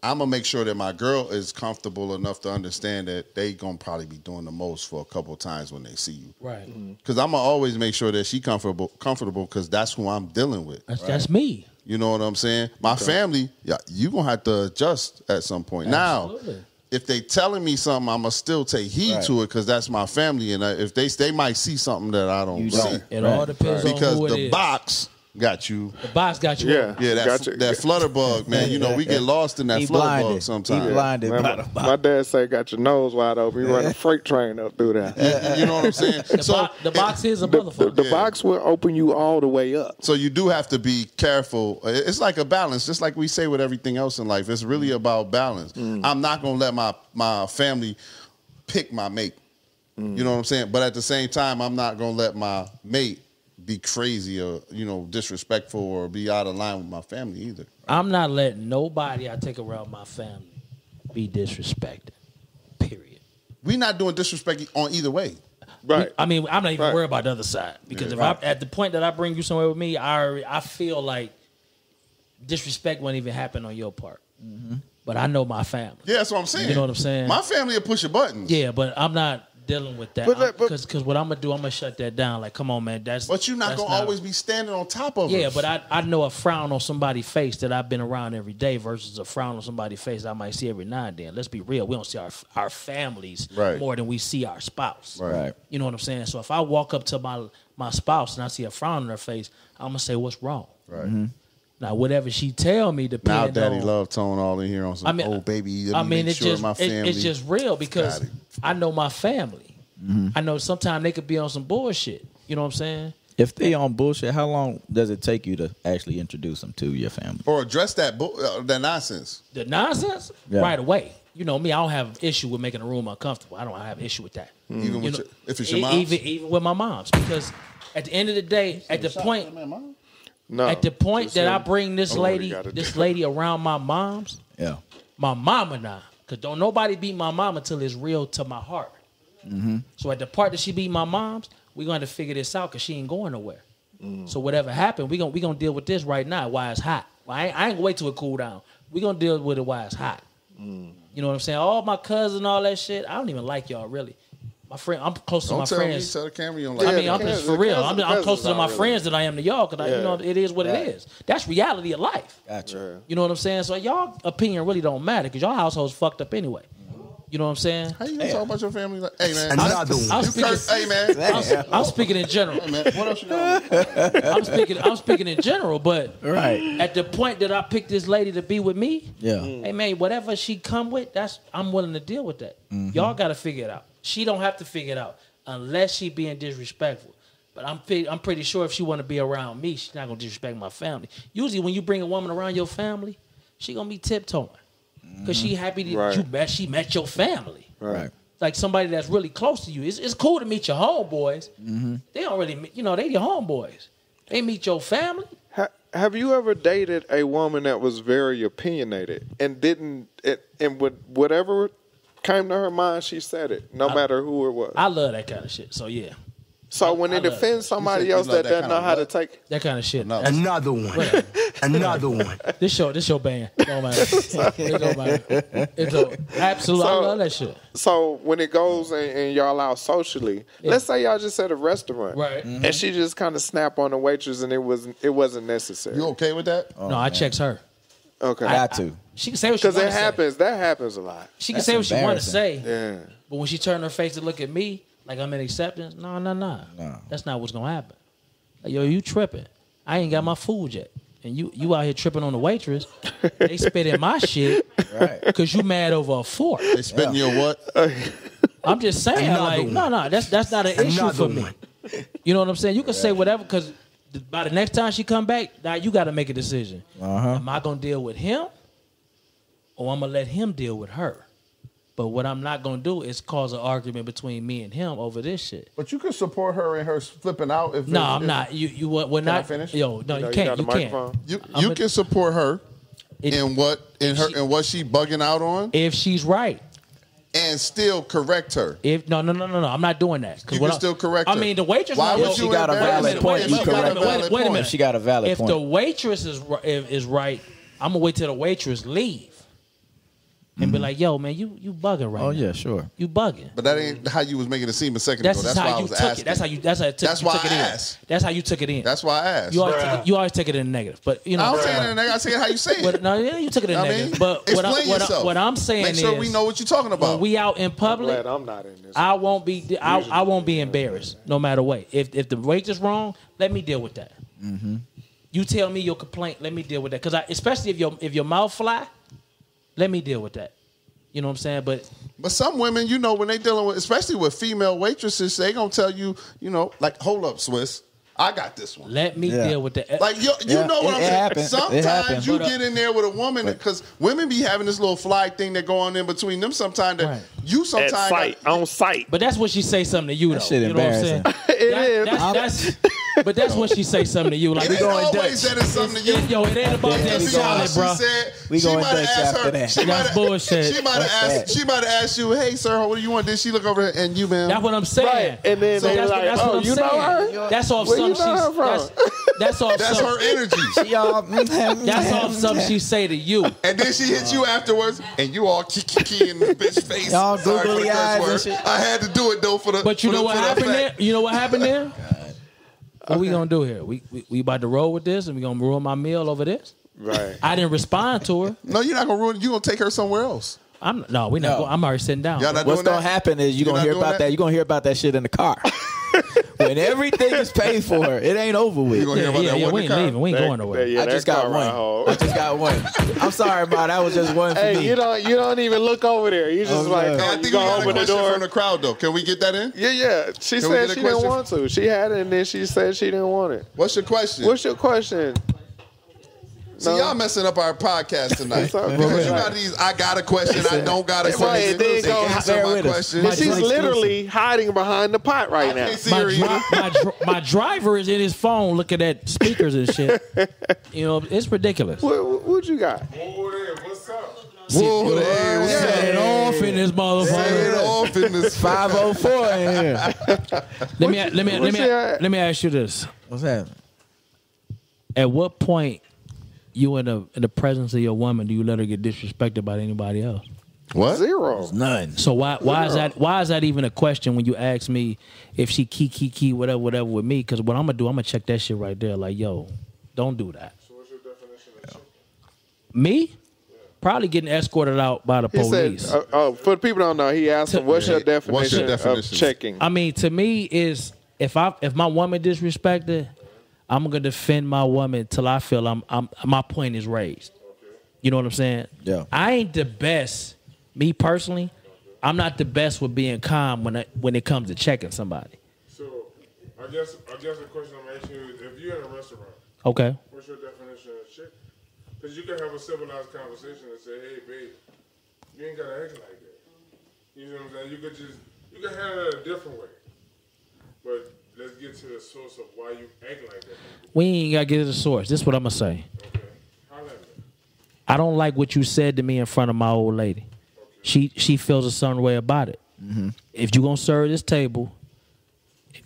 S4: I'm gonna make sure that my girl is comfortable enough to understand that they gonna probably be doing the most for a couple of times when they see you.
S1: Right.
S4: Because I'm gonna always make sure that she comfortable because that's who I'm dealing with.
S1: That's me.
S4: You know what I'm saying? My family, yeah, you gonna have to adjust at some point.
S1: Absolutely.
S4: Now, if they telling me something, I'm gonna still take heed
S5: Right.
S4: to it because that's my family, and if they might see something that I don't
S5: You
S4: see.
S5: don't.
S1: It all depends on
S4: Because
S1: who it
S4: the
S1: is.
S4: box got you.
S1: The box got you.
S2: Yeah.
S4: Yeah,
S2: Gotcha.
S4: that flutter bug, man. You know, we get lost in that
S5: He
S4: flutter bug
S5: blinded. He
S4: sometimes.
S5: blinded.
S2: Man,
S5: by the
S2: my dad say got your nose wide open. You run a freight train up through that.
S4: You know what I'm saying?
S1: The box is a
S2: The,
S1: motherfucker.
S2: the box will open you all the way up.
S4: So you do have to be careful. It's like a balance, just like we say with everything else in life. It's really about balance. I'm not gonna let my family pick my mate. You know what I'm saying? But at the same time, I'm not gonna let my mate be crazy or disrespectful or be out of line with my family either.
S1: I'm not letting nobody I take around my family be disrespected. Period.
S4: We're not doing disrespect on either way.
S2: Right.
S1: I mean, I'm not even
S2: Right.
S1: worried about the other side because
S4: Yeah.
S1: if I at the point that I bring you somewhere with me, I feel like disrespect won't even happen on your part. But I know my family.
S4: Yeah, that's what I'm saying.
S1: You know what I'm saying?
S4: My family will push your buttons.
S1: Yeah, but I'm not dealing with that.
S2: But-
S1: Because what I'm gonna do, I'm gonna shut that down. Like, come on, man.
S4: But you're not gonna always be standing on top of
S1: Yeah,
S4: us.
S1: but I know a frown on somebody's face that I've been around every day versus a frown on somebody's face that I might see every now and then. Let's be real. We don't see our families
S4: Right.
S1: more than we see our spouse.
S5: Right.
S1: You know what I'm saying? So if I walk up to my spouse and I see a frown on her face, I'm gonna say, "What's wrong?"
S4: Right.
S1: Now, whatever she tell me,
S4: Now,
S1: depending
S4: Daddy
S1: on,
S4: Love Tone all in here on some baby. Let me make
S1: it's
S4: sure
S1: just
S4: my family.
S1: it's just real because
S4: Got it.
S1: I know my family. I know sometimes they could be on some bullshit. You know what I'm saying?
S5: If they on bullshit, how long does it take you to actually introduce them to your family?
S4: Or address that nonsense.
S1: The nonsense
S5: Yeah.
S1: right away. You know me, I don't have an issue with making a room uncomfortable. I don't have an issue with that.
S4: Even
S1: You
S4: with
S1: know,
S4: if it's your mom.
S1: even with my mom's, because at the end of the day, at the point
S2: No.
S1: that I bring this
S2: Somebody
S1: lady
S2: gotta do
S1: around my mom's,
S5: Yeah.
S1: my mama now, because don't nobody beat my mama until it's real to my heart. So at the part that she beat my mom's, we're going to figure this out because she ain't going nowhere. So whatever happened, we gonna deal with this right now while it's hot. I ain't gonna wait till it cool down. We gonna deal with it while it's hot. You know what I'm saying? All my cousins and all that shit, I don't even like y'all really. My friend, I'm close to my
S4: Don't
S1: friends.
S4: tell the camera you don't
S1: I
S4: like
S1: mean,
S2: the
S1: I'm just
S2: cousins-
S1: for real.
S2: the
S1: I'm
S2: cousins
S1: closer to
S2: aren't
S1: my
S2: really-
S1: friends than I am to y'all because you know it is what it is. That's reality of life.
S5: Gotcha.
S1: You know what I'm saying? So y'all opinion really don't matter because y'all household's fucked up anyway. You know what I'm saying?
S4: How you gonna talk about your family? Like, hey man,
S8: Another one.
S1: I'm
S4: you
S1: speaking,
S4: curse, hey man,
S1: I'm speaking in general.
S4: hey man, what else you got?
S1: I'm speaking in general, but
S5: Right.
S1: at the point that I picked this lady to be with me,
S5: Yeah.
S1: hey man, whatever she come with, I'm willing to deal with that. Y'all got to figure it out. She don't have to figure it out unless she being disrespectful. But I'm pretty sure if she want to be around me, she's not gonna disrespect my family. Usually, when you bring a woman around your family, she gonna be tiptoeing because she happy that she met your family.
S5: Right.
S1: Like somebody that's really close to you. It's cool to meet your homeboys. They don't really, they your homeboys. They meet your family.
S2: Have you ever dated a woman that was very opinionated and didn't, and with whatever came to her mind, she said it, no matter who it was?
S1: I love that kind of shit. So yeah,
S2: So when
S1: I
S2: it
S1: love
S2: offends somebody
S4: you
S2: else
S4: love
S2: that
S4: that
S2: doesn't
S4: kind
S2: know
S4: of
S2: how to
S4: what?
S2: take,
S1: that kind of shit.
S4: No.
S1: That's-
S8: Another one.
S1: whatever.
S8: Another one.
S1: This your band. It don't matter. It don't matter. Absolutely, I love that shit.
S2: so when it goes and y'all out socially, let's say y'all just at a restaurant,
S1: Right.
S2: And she just kind of snap on the waitress, and it wasn't necessary.
S4: You okay with that?
S1: No, I checks her.
S2: Okay,
S5: Got to.
S1: She can say what she
S2: because
S1: want
S2: it
S1: to say.
S2: happens. That happens a lot.
S1: She can
S5: That's
S1: say what she want to
S5: embarrassing.
S1: say.
S2: Yeah.
S1: But when she turn her face to look at me like I'm in acceptance, no. That's not what's gonna happen. Like, yo, you tripping. I ain't got my food yet. And you out here tripping on the waitress. They spit in my shit
S5: Right.
S1: because you mad over a fork.
S4: They spitting your what?
S1: I'm just saying,
S8: Another
S1: like,
S8: one.
S1: no, that's not an issue
S8: Another
S1: for me.
S8: one.
S1: You know what I'm saying? You can say whatever because by the next time she come back, now you got to make a decision. Am I gonna deal with him, or I'm gonna let him deal with her? But what I'm not gonna do is cause an argument between me and him over this shit.
S4: But you can support her in her flipping out. If
S1: No,
S4: if-
S1: I'm not. We're
S4: I
S1: not.
S4: finish?
S1: Yo, no, you
S2: You
S1: can't.
S2: got the
S1: You can't.
S2: microphone?
S4: You can support her in what what she bugging out on,
S1: If she's right.
S4: and still correct her.
S1: If no, I'm not doing that. 'Cause
S4: You
S1: what
S4: can
S1: I-
S4: still correct
S1: I
S4: her.
S1: mean, the waitress.
S4: Why
S1: might-
S4: would
S5: She
S4: you
S5: got a
S4: embarrass
S5: valid
S4: her?
S5: point. You
S4: She got a
S5: correct her.
S4: valid
S1: Wait a
S4: point.
S1: minute.
S5: She got a valid
S1: If
S5: point.
S1: the waitress is right, I'm gonna wait till the waitress leave and be like, "Yo, man, you bugging right
S5: Oh
S1: now.
S5: yeah, sure.
S1: You bugging."
S4: But that ain't how you was making it seem a second
S1: That's
S4: ago.
S1: just
S4: That's why
S1: how
S4: I
S1: you
S4: was
S1: took
S4: asking.
S1: it. That's how you
S4: That's why
S1: took it
S4: I
S1: in.
S4: asked.
S1: That's how you took it in.
S4: That's why I asked.
S1: You always take it in the negative, but you know.
S4: I don't say it in a negative. I say it how you say it.
S1: But, no, yeah, you took it in
S4: I
S1: negative.
S4: mean,
S1: But
S4: explain yourself.
S1: what I'm saying
S4: Make sure
S1: is,
S4: we know what you're talking about.
S1: when we out in
S2: I'm
S1: public,
S2: glad I'm not in this.
S1: I won't be embarrassed no matter what. If the waitress wrong, let me deal with that. You tell me your complaint, let me deal with that. Because especially if your mouth fly, let me deal with that. You know what I'm saying? But
S4: some women, when they dealing with, especially with female waitresses, they gonna tell you, like, hold up, Swiss, I got this one.
S1: let me
S5: Yeah.
S1: deal with that.
S4: Like you
S5: Yeah,
S4: know what
S5: it
S4: I'm saying.
S5: happens. It
S4: Sometimes
S5: happens.
S4: you
S1: But,
S4: get in there with a woman because women be having this little fly thing that go on in between them. Sometimes that
S1: Right.
S4: you
S2: At
S4: sometimes
S2: sight, on sight.
S1: But that's when she say something to you, though.
S5: That shit
S1: you know what I'm saying?
S5: embarrassing.
S1: But that's when she say something to you. Like,
S4: It ain't always that it's something to you.
S1: Yo, it ain't about that
S5: we
S1: salad,
S5: going-
S1: bro.
S4: She said
S5: We
S4: she
S5: going
S4: might have
S5: Dutch
S4: asked
S5: after
S4: her.
S5: that.
S4: She
S1: That's
S4: might
S1: bullshit.
S4: She might have asked you, "Hey, sir, what do you want?" Then she look over and you, man.
S1: That's what I'm saying.
S2: Right, and then
S1: So
S2: they
S1: that's,
S2: like,
S1: that's
S2: "Oh,
S1: what I'm
S2: you know
S1: saying.
S2: her?
S1: That's off
S2: Where
S1: some
S2: you know her from?"
S1: That's all.
S4: That's her energy.
S5: Y'all,
S1: That's all something she say to you.
S4: And then she hit you afterwards, and you all kiki in the bitch face.
S5: Y'all
S4: Sorry for the
S5: googly
S4: curse
S5: eyes and
S4: word.
S5: shit.
S4: I had to do it though for the.
S1: But you
S4: for
S1: know
S4: the-
S1: what
S4: for the
S1: happened there?
S4: fact.
S1: You know what happened there? What we gonna do here? We about to roll with this, and we gonna ruin my meal over this?
S2: Right.
S1: I didn't respond to her.
S4: No, you're not gonna ruin. You gonna take her somewhere else.
S1: We're not.
S5: No.
S1: Going, I'm already sitting down.
S4: Y'all not
S5: What's
S4: doing
S5: gonna
S4: that?
S5: happen is you're
S4: You're
S5: gonna
S4: not
S5: hear
S4: doing
S5: about
S4: that?
S5: that. You're gonna hear about that shit in the car. When everything is paid for, it ain't over with.
S4: You gonna hear about that one
S1: we
S4: in
S1: ain't
S4: the car?
S1: leaving. We ain't going nowhere.
S2: Yeah,
S5: I just got one. I just got one. I'm sorry, Ma. That was just one for
S2: Hey,
S5: me.
S2: you don't even look over there. You just
S5: Oh,
S2: like,
S5: no.
S4: Hey, I
S2: oh,
S4: think
S2: you
S4: we
S2: go
S4: got a
S2: open the
S4: question
S2: door.
S4: from the crowd though. Can we get that in?
S2: Yeah. She
S4: Can we
S2: said
S4: get a
S2: she didn't
S4: question?
S2: want to. She had it, and then she said she didn't want it.
S4: What's your question?
S2: What's your question?
S4: See, y'all messing up our podcast tonight.
S2: It's all good.
S4: Because you got these, I got a question, I don't got a
S2: Right,
S4: question.
S2: then go-
S4: Answer
S5: bear
S4: my
S5: with us.
S4: question.
S2: And she's literally hiding behind the pot right now.
S4: can't see her either.
S1: My driver is in his phone looking at speakers and shit. You know, it's ridiculous.
S2: What you got?
S6: What's up?
S4: Whoa, hey, what's
S1: Set
S4: up?
S1: it off in this
S4: Set it
S1: motherfucker.
S4: off in this
S5: 504 in here.
S1: Let me ask you this:
S5: What's happening?
S1: at what point you in the presence of your woman do you let her get disrespected by anybody else?
S4: What?
S2: Zero.
S5: None.
S1: So why is that even a question when you ask me if she key whatever with me? Because what I'm gonna do, I'm gonna check that shit right there. Like, yo, don't do that.
S6: So what's your definition of chicken?
S1: Me? Probably getting escorted out by the
S2: He
S1: police.
S2: said, for the people who don't know, he asked him, what's your definition of
S4: definition?
S2: checking?
S1: I mean, to me, is if my woman disrespected, I'm gonna defend my woman till I feel I'm my point is raised. You know what I'm saying?
S5: Yeah.
S1: I ain't the best. Me personally, I'm not the best with being calm when it comes to checking somebody.
S6: So I guess the question I'm asking you is, if you're in a restaurant,
S1: Okay.
S6: what's your definition of chicken? Because you can have a civilized conversation and say, hey, babe, you ain't gotta act like that. You know what I'm saying? You can handle it a different way. But let's get to the source of why you act like that.
S1: We ain't gotta get to the source. This is what I'm gonna say.
S6: Okay. Holla at me.
S1: I don't like what you said to me in front of my old lady. She feels a certain way about it.
S5: Mm-hmm.
S1: If you gonna serve this table,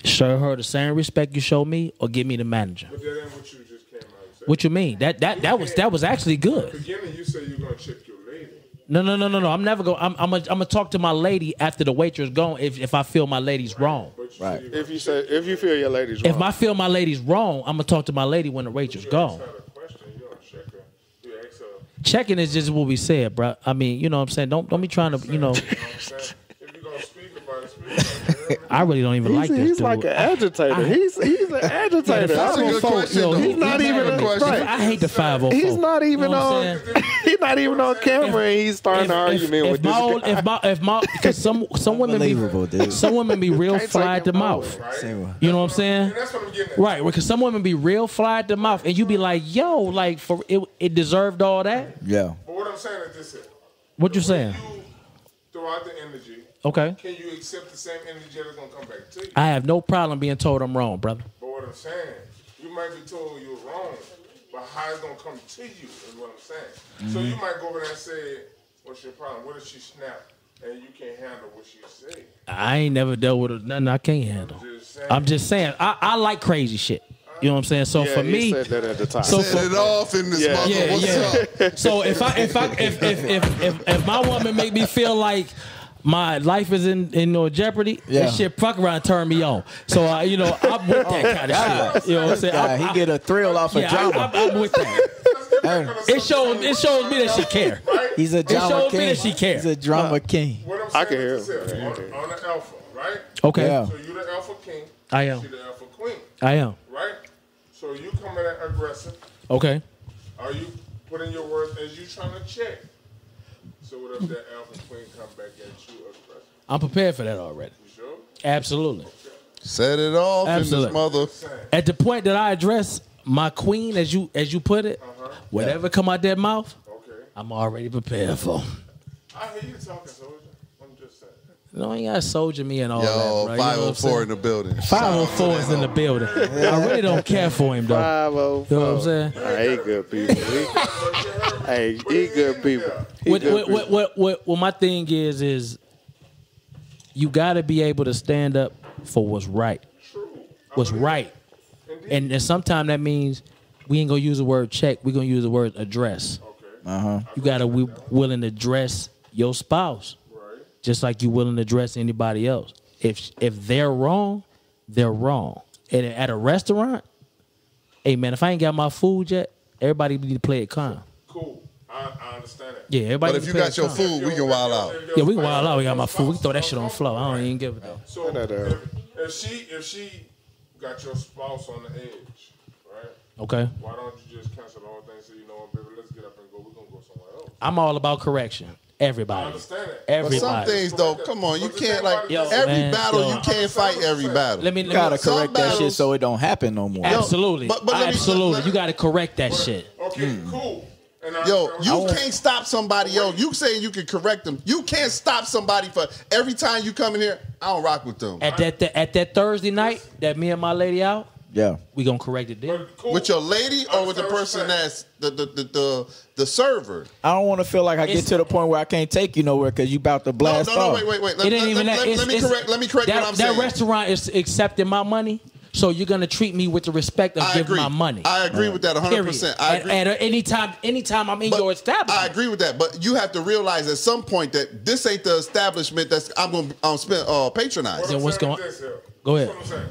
S1: show her the same respect you show me, or give me the manager.
S6: But that ain't what you just came out and said.
S1: What you mean? That was actually good.
S6: Beginning, you say you're gonna check your lady.
S1: No. I'm never going. I'm gonna talk to my lady after the waitress gone. If I feel my lady's wrong.
S6: But you
S5: Right.
S6: said
S2: If you feel your lady's wrong.
S1: If I feel my lady's wrong, I'm gonna talk to my lady when the waitress
S6: you
S1: gone.
S6: ask her a question, you don't check her. You ask her,
S1: Checking is just what we said, bro. I mean, you know what I'm saying. Don't be trying to,
S6: you know what I'm saying? If you're gonna speak about it, speak about it.
S1: I really don't even like this
S2: he's
S1: dude.
S2: like an agitator. He's an agitator.
S4: That's a good question, though.
S2: He's not
S4: That's a
S2: even
S4: good question.
S2: right.
S1: I hate the 504.
S2: He's not even
S1: You know what I'm
S2: on.
S1: saying?
S2: He's not even on camera, and he's starting an argument with this guy.
S1: if my because some women
S5: Unbelievable,
S1: be
S5: dude.
S1: some women be real
S2: Can't
S1: fly
S2: take
S1: at the
S2: him
S1: mouth.
S6: Right?
S5: Same.
S1: You know what I'm saying?
S6: And that's what I'm getting at.
S1: Right, because some women be real fly at the mouth, and you be like, yo, like for it deserved all that.
S5: Yeah.
S6: But what I'm saying is this here.
S1: What you saying?
S6: You throw out the energy.
S1: Okay.
S6: Can you accept the same energy that's gonna come back to you?
S1: I have no problem being told I'm wrong, brother.
S6: But what I'm saying, you might be told you're wrong, but how it's gonna come to you is what I'm saying. So you might go over there and say, what's your problem? What if she snap and you can't handle what she say?
S1: I ain't never dealt with nothing I can't handle.
S6: Just saying.
S1: I'm just saying, I like crazy shit. You know what I'm saying? So
S2: Yeah,
S1: for
S2: he
S1: me,
S2: said that at the time.
S1: So
S4: Set it off in this
S2: Yeah.
S4: mother.
S1: yeah.
S4: What's up?
S1: So if my woman make me feel like my life is in no jeopardy,
S5: Yeah.
S1: that shit fuck around turn me on. So I'm with that kind of shit. You know what I'm saying?
S5: God, he get a thrill off of drama.
S1: I'm with that. It shows me that she care.
S5: He's a drama
S1: shows me
S5: king.
S1: that she care.
S5: He's a drama king.
S6: What I'm
S2: I
S6: saying
S2: can hear
S6: is this here. On the alpha, right?
S1: Okay,
S5: Yeah.
S6: So you the alpha king.
S1: I am.
S6: She the alpha queen,
S1: I am.
S6: right? So you coming at aggressive.
S1: Okay.
S6: Are you putting your words as you trying to check? So what if that alpha queen come back at you aggressive?
S1: I'm prepared for that already.
S6: You sure?
S1: Absolutely.
S4: Set it off
S1: Absolutely.
S4: in this mother.
S1: At the point that I address my queen, as you put it, whatever come out that mouth,
S6: Okay.
S1: I'm already prepared for.
S6: I hear you talking, soldier. I'm just saying.
S1: No, you gotta soldier me and all
S4: Yo,
S1: that, bro. You know what I'm
S4: 504 in
S1: saying?
S4: the building.
S1: 504 is in the building. I really don't care for him though.
S2: 504.
S1: You know what I'm saying?
S2: He good people. He good people. He good people.
S1: What my thing is you got to be able to stand up for what's right.
S6: True.
S1: What's right.
S6: And
S1: And sometimes that means we ain't gonna use the word check. We gonna use the word address. You gotta be willing to address your spouse, just like you willing to address anybody else. If they're wrong, they're wrong. And at a restaurant, hey man, if I ain't got my food yet, everybody need to play it calm.
S6: Cool. I understand that.
S1: Yeah, everybody.
S4: But if you got your food, we can wild out.
S1: Yeah, we can wild out. We got my food. We can throw that shit on the floor. I don't even give a damn.
S6: So if she got your spouse on the edge, right?
S1: Okay.
S6: Why don't you just cancel the whole thing? So you know what, baby, let's get up and go. We're gonna go somewhere else.
S1: I'm all about correction. Everybody.
S6: I understand that.
S1: Everybody.
S4: But some things though, come on, you can't like
S1: Yo,
S4: every
S1: man,
S4: battle.
S1: yo.
S4: You can't fight every battle.
S1: Let me
S5: Gotta
S4: Some
S5: correct that shit
S4: battles-
S5: so it don't happen no more.
S1: Absolutely.
S4: but let me-
S1: Absolutely.
S4: let-
S1: You got to correct that shit.
S6: Okay, cool. And
S4: Yo, you can't stop somebody. Yo, you saying you can correct them. You can't stop somebody for every time you come in here. I don't rock with them.
S1: At that Thursday night that me and my lady out,
S5: Yeah.
S1: we gonna correct it then.
S6: Cool.
S4: With your lady or with the person that's the server?
S5: I don't want to feel like I get to the point where I can't take you nowhere because you about to blast
S4: No,
S5: off.
S4: wait.
S1: It ain't even that.
S4: Let me correct what I'm saying.
S1: That restaurant is accepting my money, so you're gonna treat me with the respect of
S4: I
S1: giving
S4: agree.
S1: my money.
S4: I agree with that 100%. I agree.
S1: And anytime I'm in
S4: But
S1: your establishment,
S4: I agree with that, but you have to realize at some point that this ain't the establishment that's I'm going to patronize.
S1: Then what's going-
S6: Go
S1: ahead.
S6: What I'm saying.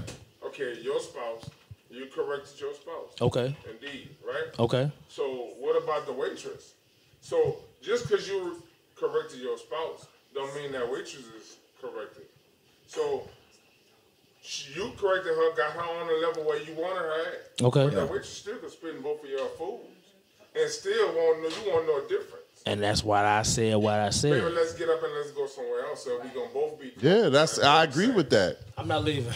S6: Okay, your spouse, you corrected your spouse.
S1: Okay.
S6: Indeed, right?
S1: Okay.
S6: So what about the waitress? So just because you corrected your spouse, don't mean that waitress is corrected. So you corrected her, got her on the level where you wanted her at.
S1: Okay.
S6: But that waitress still could spend both of your foods and still want to know a difference.
S1: And that's why I said what I
S6: Baby,
S1: said.
S6: let's get up and let's go somewhere else. So we gonna both be.
S4: Yeah, I agree with that.
S1: I'm not leaving.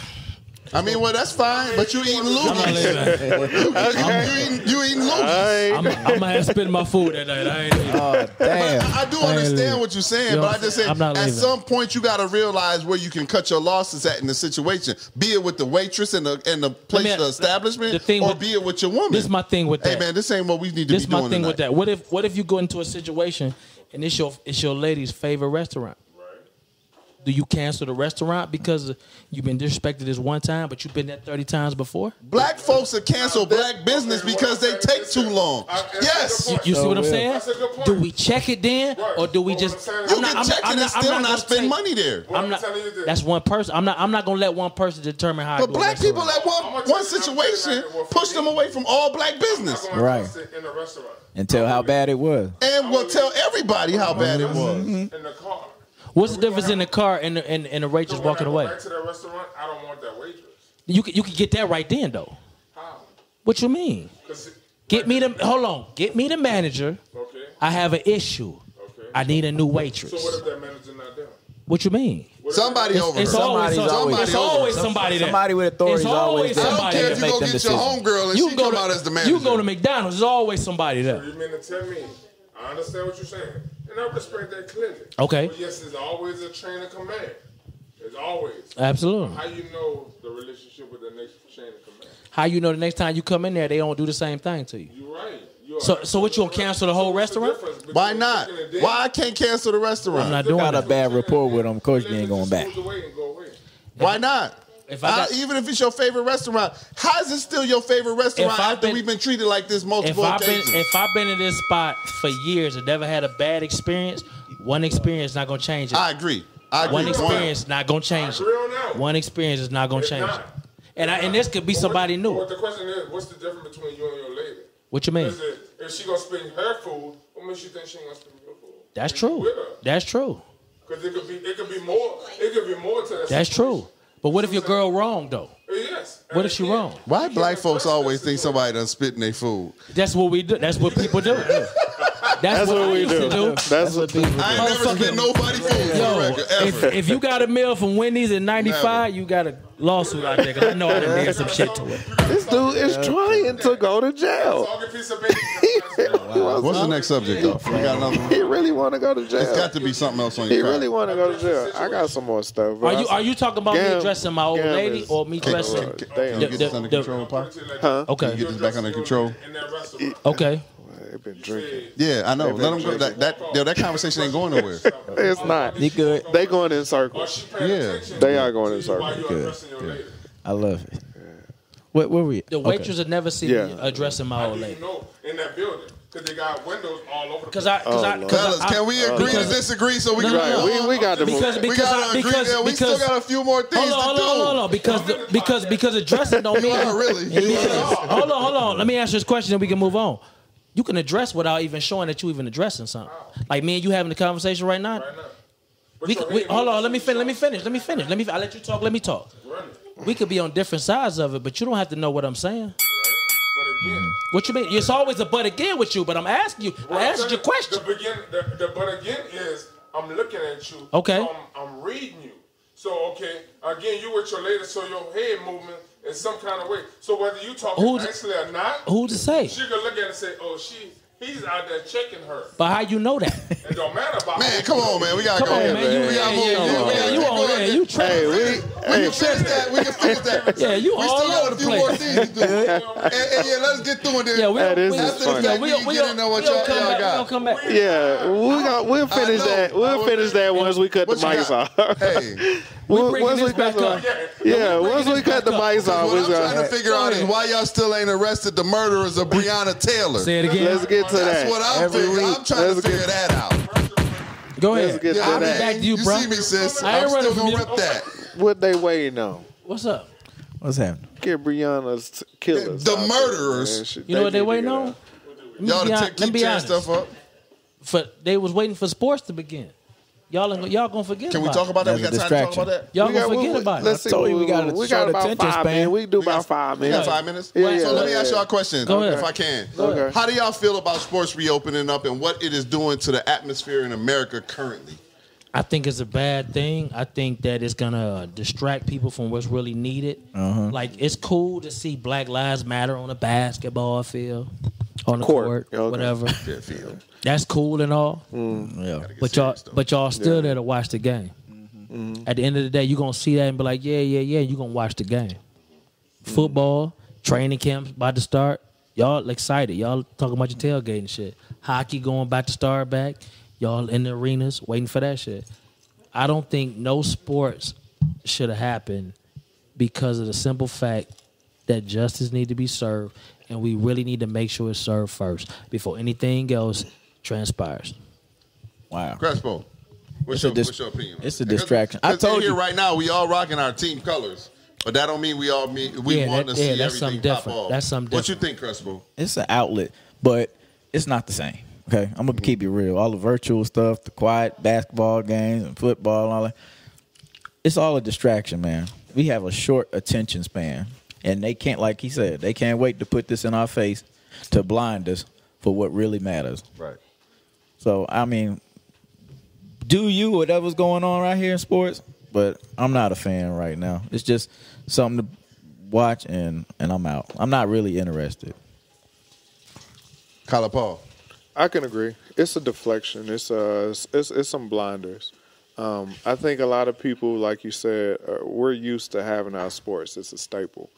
S4: I mean, well, that's fine, but you eating
S1: I'm not
S4: loogies.
S1: leaving.
S4: You eating loogies.
S1: I'm gonna have to spend my food that night. I ain't leaving.
S5: Oh, damn.
S4: I do
S1: I ain't
S4: understand
S1: leaving.
S4: what you're saying,
S1: You know
S4: but
S1: what
S4: I
S1: I'm
S4: just
S1: saying?
S4: say
S1: I'm not
S4: at
S1: leaving.
S4: some point you got to realize where you can cut your losses at in the situation. Be it with the waitress and the place, the establishment,
S1: the thing
S4: or
S1: with-
S4: be it with your woman.
S1: This is my thing with that.
S4: Hey man, this ain't what we need to
S1: This
S4: be
S1: my
S4: doing
S1: thing
S4: tonight.
S1: with that. What if you go into a situation and it's your lady's favorite restaurant? Do you cancel the restaurant because you've been disrespected this one time, but you've been there 30 times before?
S4: Black folks will cancel black business because they take too long. Yes.
S1: You see what I'm saying?
S6: That's a good point.
S1: Do we check it then, or do we just?
S6: You
S4: You can check it and still not spend money there.
S1: I'm not.
S6: telling you this.
S1: That's one person. I'm not gonna let one person determine how. I
S4: But
S1: do a
S4: black people
S1: restaurant.
S4: at one situation push them away from all black business.
S5: Right.
S6: In the restaurant.
S5: And tell how bad it was.
S4: And will tell everybody how bad it was.
S6: In the car.
S1: What's the difference in the car and the waitress
S6: So when
S1: walking
S6: I go
S1: away?
S6: back to that restaurant, I don't want that waitress.
S1: You can get that right then though.
S6: How?
S1: What you mean?
S6: 'Cause
S1: Get me the manager.
S6: Okay.
S1: I have an issue.
S6: Okay.
S1: I need a new waitress.
S6: So what if that manager not there?
S1: What you mean?
S4: Somebody over
S1: It's
S4: her.
S1: always
S5: Somebody's
S1: somebody
S5: somebody
S1: there.
S5: Somebody with authority is
S1: It's
S5: always there.
S4: I don't
S1: somebody
S4: care
S1: there.
S4: if you
S5: make
S4: go
S5: them
S4: get your
S5: decisions.
S4: homegirl and she come out as the manager.
S1: You go to McDonald's. There's always somebody there.
S6: You mean to tell me? I understand what you're saying, and I respect that clearly.
S1: Okay.
S6: But yes, there's always a chain of command. There's always.
S1: Absolutely.
S6: How you know the relationship with the next chain of command?
S1: How you know the next time you come in there they don't do the same thing to you?
S6: You're right.
S1: So what, you gonna cancel the whole restaurant?
S4: Why not? Why I can't cancel the restaurant?
S1: I'm not doing
S5: Got a
S1: that.
S5: bad rapport with them. Coach, you ain't going back.
S4: Why not?
S1: If I got-
S4: Even if it's your favorite restaurant, how is it still your favorite restaurant
S1: If I've
S4: after
S1: been-
S4: we've been treated like this
S1: If
S4: multiple occasions?
S1: if I've been in this spot for years and never had a bad experience, one experience not gonna change it.
S4: I agree. I agree.
S1: One experience not gonna change
S6: I agree on that
S1: it.
S6: one.
S1: One experience is not gonna
S6: It's
S1: change
S6: not.
S1: it. And this could be somebody new.
S6: But the question is, what's the difference between you and your lady?
S1: What you mean?
S6: Is it, if she gonna spend her food, what makes you think she ain't gonna spend your food?
S1: That's
S6: You
S1: true.
S6: with her.
S1: That's true.
S6: Because it could be more. It could be more to that.
S1: That's
S6: situation.
S1: true. But what if your girl wrong though?
S6: Yes.
S1: What if she
S6: And
S1: wrong?
S4: Why
S6: you
S4: black
S6: can't
S4: folks
S6: trust
S4: always
S6: this
S4: think
S6: situation.
S4: somebody done spit in their food?
S1: That's what we do. That's what people do. That's what we do.
S2: That's what people do.
S4: I ain't never spit nobody's food for the
S1: Yo,
S4: record, ever.
S1: if you got a meal from Wendy's in '95, you got a lawsuit out there. 'Cause I know I done did some shit to it.
S2: This dude is trying to go to jail.
S6: Dog a piece of bacon.
S4: What's the next subject, though? We got another one?
S2: He really want to go to jail.
S4: It's got to be something else on
S2: He
S4: your
S2: really
S4: card.
S2: want to go to jail. I got some more stuff. but
S1: Are you talking about me addressing my old
S2: Gam
S1: lady
S2: is-
S1: or me dressing?
S2: Damn.
S4: Can you get this under control, Pop?
S2: Huh?
S1: Okay.
S4: Can you get this back under control?
S6: In that restaurant.
S1: Okay.
S2: They've been drinking.
S4: Yeah, I know. Let them go. That conversation ain't going nowhere.
S2: It's not.
S5: He good.
S2: They going in
S6: Or
S2: circles.
S6: she paying
S4: Yeah.
S6: attention
S2: They are going in
S6: to while
S2: circles.
S6: you
S5: Good.
S6: addressing your lady.
S5: I love it. Where were we?
S1: The waitress would never see me addressing my
S6: I
S1: old
S6: didn't
S1: lady.
S6: know in that building because they got windows all over the
S1: Because
S6: place.
S4: Fellas, can we agree to disagree so we can
S1: no.
S2: We got to
S1: Because
S4: we gotta agree that we still got a few more things to do.
S1: Hold on. Because addressing don't mean
S4: Not really.
S1: Hold on. Let me answer this question, and we can move on. You can address without even showing that you even addressing something. Like me and you having the conversation right now. Hold on. Let me finish. I'll let you talk. Let me talk. We could be on different sides of it, but you don't have to know what I'm saying.
S6: But again,
S1: What you mean? It's always a but again with you, but I'm asking you. I answered your question.
S6: The but again is I'm looking at you.
S1: Okay.
S6: So I'm reading you. So okay, again, you with your lady, so your head movement in some kind of way. So whether you talking nicely or not,
S1: Who's to say?
S6: she could look at it and say, "Oh, he's out there checking her."
S1: But how you know that?
S6: It don't matter about
S4: Man, come on, man. We gotta
S1: Come
S4: go.
S1: on, man. You on there. You
S4: We
S1: tripping.
S4: can finish that. We can finish that.
S1: Yeah, you
S4: We
S1: all
S4: still got
S1: over
S4: a
S1: the
S4: few more
S1: place.
S4: things to do. And yeah, let's get through it.
S1: Yeah, we'll
S4: get into what y'all got.
S1: come back.
S2: Yeah, we'll finish that. We'll finish that once we cut the
S4: What you
S2: mics
S4: got?
S2: off.
S4: Hey.
S2: Once we cut
S1: up.
S2: once we cut the mics off,
S4: What
S2: we're
S4: I'm trying to
S2: gonna.
S4: figure out is why y'all still ain't arrested the murderers of Breonna Taylor.
S1: Say it again.
S2: Let's get to that.
S4: That's what I'm figuring. I'm trying to
S2: Let's get-
S4: figure that out.
S1: Go
S2: Let's
S1: ahead.
S2: get to
S1: I'll be
S2: that.
S1: back to you, bro.
S4: see me, sis.
S1: I ain't
S4: I'm
S1: running
S4: still
S1: from
S4: gonna
S1: you.
S4: rip that.
S2: What they waiting on?
S1: What's up?
S5: What's happening?
S2: Get Breonna's killers.
S4: The
S2: out there,
S4: murderers.
S2: man. Shit,
S1: You know what they
S2: need to
S1: waiting
S2: get
S1: on?
S2: out.
S4: Y'all to
S1: Let me
S4: keep
S1: be
S4: tearing
S1: honest.
S4: stuff up.
S1: They was waiting for sports to begin. Y'all gonna forget.
S4: Can we
S1: about
S4: talk about that? We
S5: That's
S4: got
S5: a
S4: time to talk about that?
S1: Y'all
S2: We
S1: gonna
S2: got-
S1: forget
S2: we-
S1: about
S2: Let's
S1: it.
S2: see.
S5: told you we got a
S2: we
S5: short
S2: got about
S5: attention
S2: 5
S5: span.
S2: minutes. We can do about 5
S4: We got
S2: minutes.
S4: 5 minutes?
S2: Yeah,
S4: So let me
S2: yeah.
S4: ask y'all a question,
S1: Go ahead.
S4: if I can.
S2: Okay.
S4: How do y'all feel about sports reopening up and what it is doing to the atmosphere in America currently?
S1: I think it's a bad thing. I think that it's gonna distract people from what's really needed. Like it's cool to see Black Lives Matter on a basketball field, on the court,
S2: Okay.
S1: whatever.
S4: Yeah, feel.
S1: That's cool and all.
S5: Yeah.
S1: But y'all still there to watch the game. At the end of the day, you're gonna see that and be like, yeah. You're gonna watch the game. Football, training camps about to start. Y'all excited. Y'all talking about your tailgate and shit. Hockey going about to start back. Y'all in the arenas waiting for that shit. I don't think no sports should have happened because of the simple fact that justice need to be served, and we really need to make sure it's served first before anything else transpires.
S5: Wow.
S4: Crespo, what's your opinion?
S5: It's a distraction. I
S4: Because
S5: told
S4: here
S5: you.
S4: right now, we all rocking our team colors. But that don't mean we want to see
S1: that's something
S4: everything pop
S1: different.
S4: off.
S1: That's something
S4: What you
S1: different.
S4: think, Crespo?
S5: It's an outlet, but it's not the same. Okay, I'm gonna keep it real. All the virtual stuff, the quiet basketball games and football and all that. It's all a distraction, man. We have a short attention span, and they can't, like he said, they can't wait to put this in our face to blind us for what really matters.
S4: Right.
S5: So I mean, do you whatever's going on right here in sports? But I'm not a fan right now. It's just something to watch, and I'm out. I'm not really interested.
S4: Kyla Paul.
S2: I can agree. It's a deflection. It's some blinders. I think a lot of people, like you said, we're used to having our sports. It's a staple.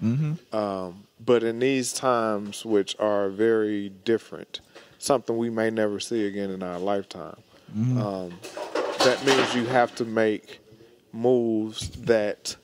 S2: But in these times, which are very different, something we may never see again in our lifetime, that means you have to make moves that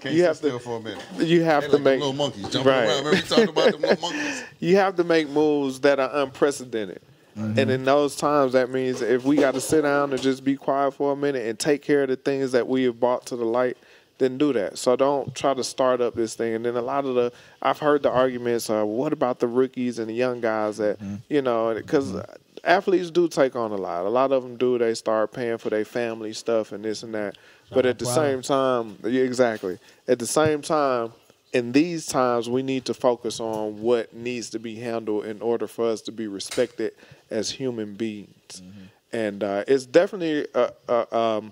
S4: You have to for a minute.
S2: you have
S4: They
S2: to
S4: like
S2: make
S4: them little monkeys jumping
S2: right.
S4: around. Remember we talked about them little monkeys?
S2: You have to make moves that are unprecedented. And in those times, that means if we got to sit down and just be quiet for a minute and take care of the things that we have brought to the light, then do that. So don't try to start up this thing. And then I've heard the arguments, what about the rookies and the young guys that, because athletes do take on a lot. A lot of them do. They start paying for their family stuff and this and that. But at the same time, yeah, exactly. At the same time, in these times, we need to focus on what needs to be handled in order for us to be respected as human beings. And it's definitely a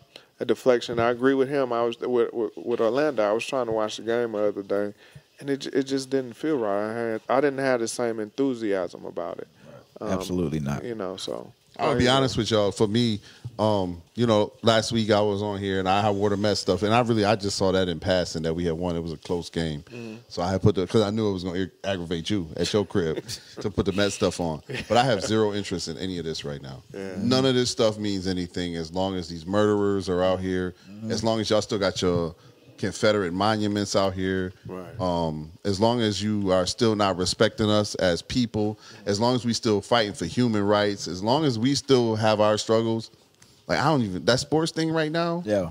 S2: deflection. I agree with him. I was with Orlando. I was trying to watch the game the other day, and it just didn't feel right. I didn't have the same enthusiasm about it.
S5: Absolutely not.
S2: So
S4: I'm gonna be honest with y'all. For me, last week I was on here and I wore the Mets stuff, and I just saw that in passing that we had won. It was a close game, so I had put because I knew it was going to aggravate you at your crib to put the Mets stuff on. But I have zero interest in any of this right now. None of this stuff means anything as long as these murderers are out here. As long as y'all still got your Confederate monuments out here.
S2: Right.
S4: As long as you are still not respecting us as people, as long as we still fighting for human rights, as long as we still have our struggles, like I don't even that sports thing right now.
S5: Yeah.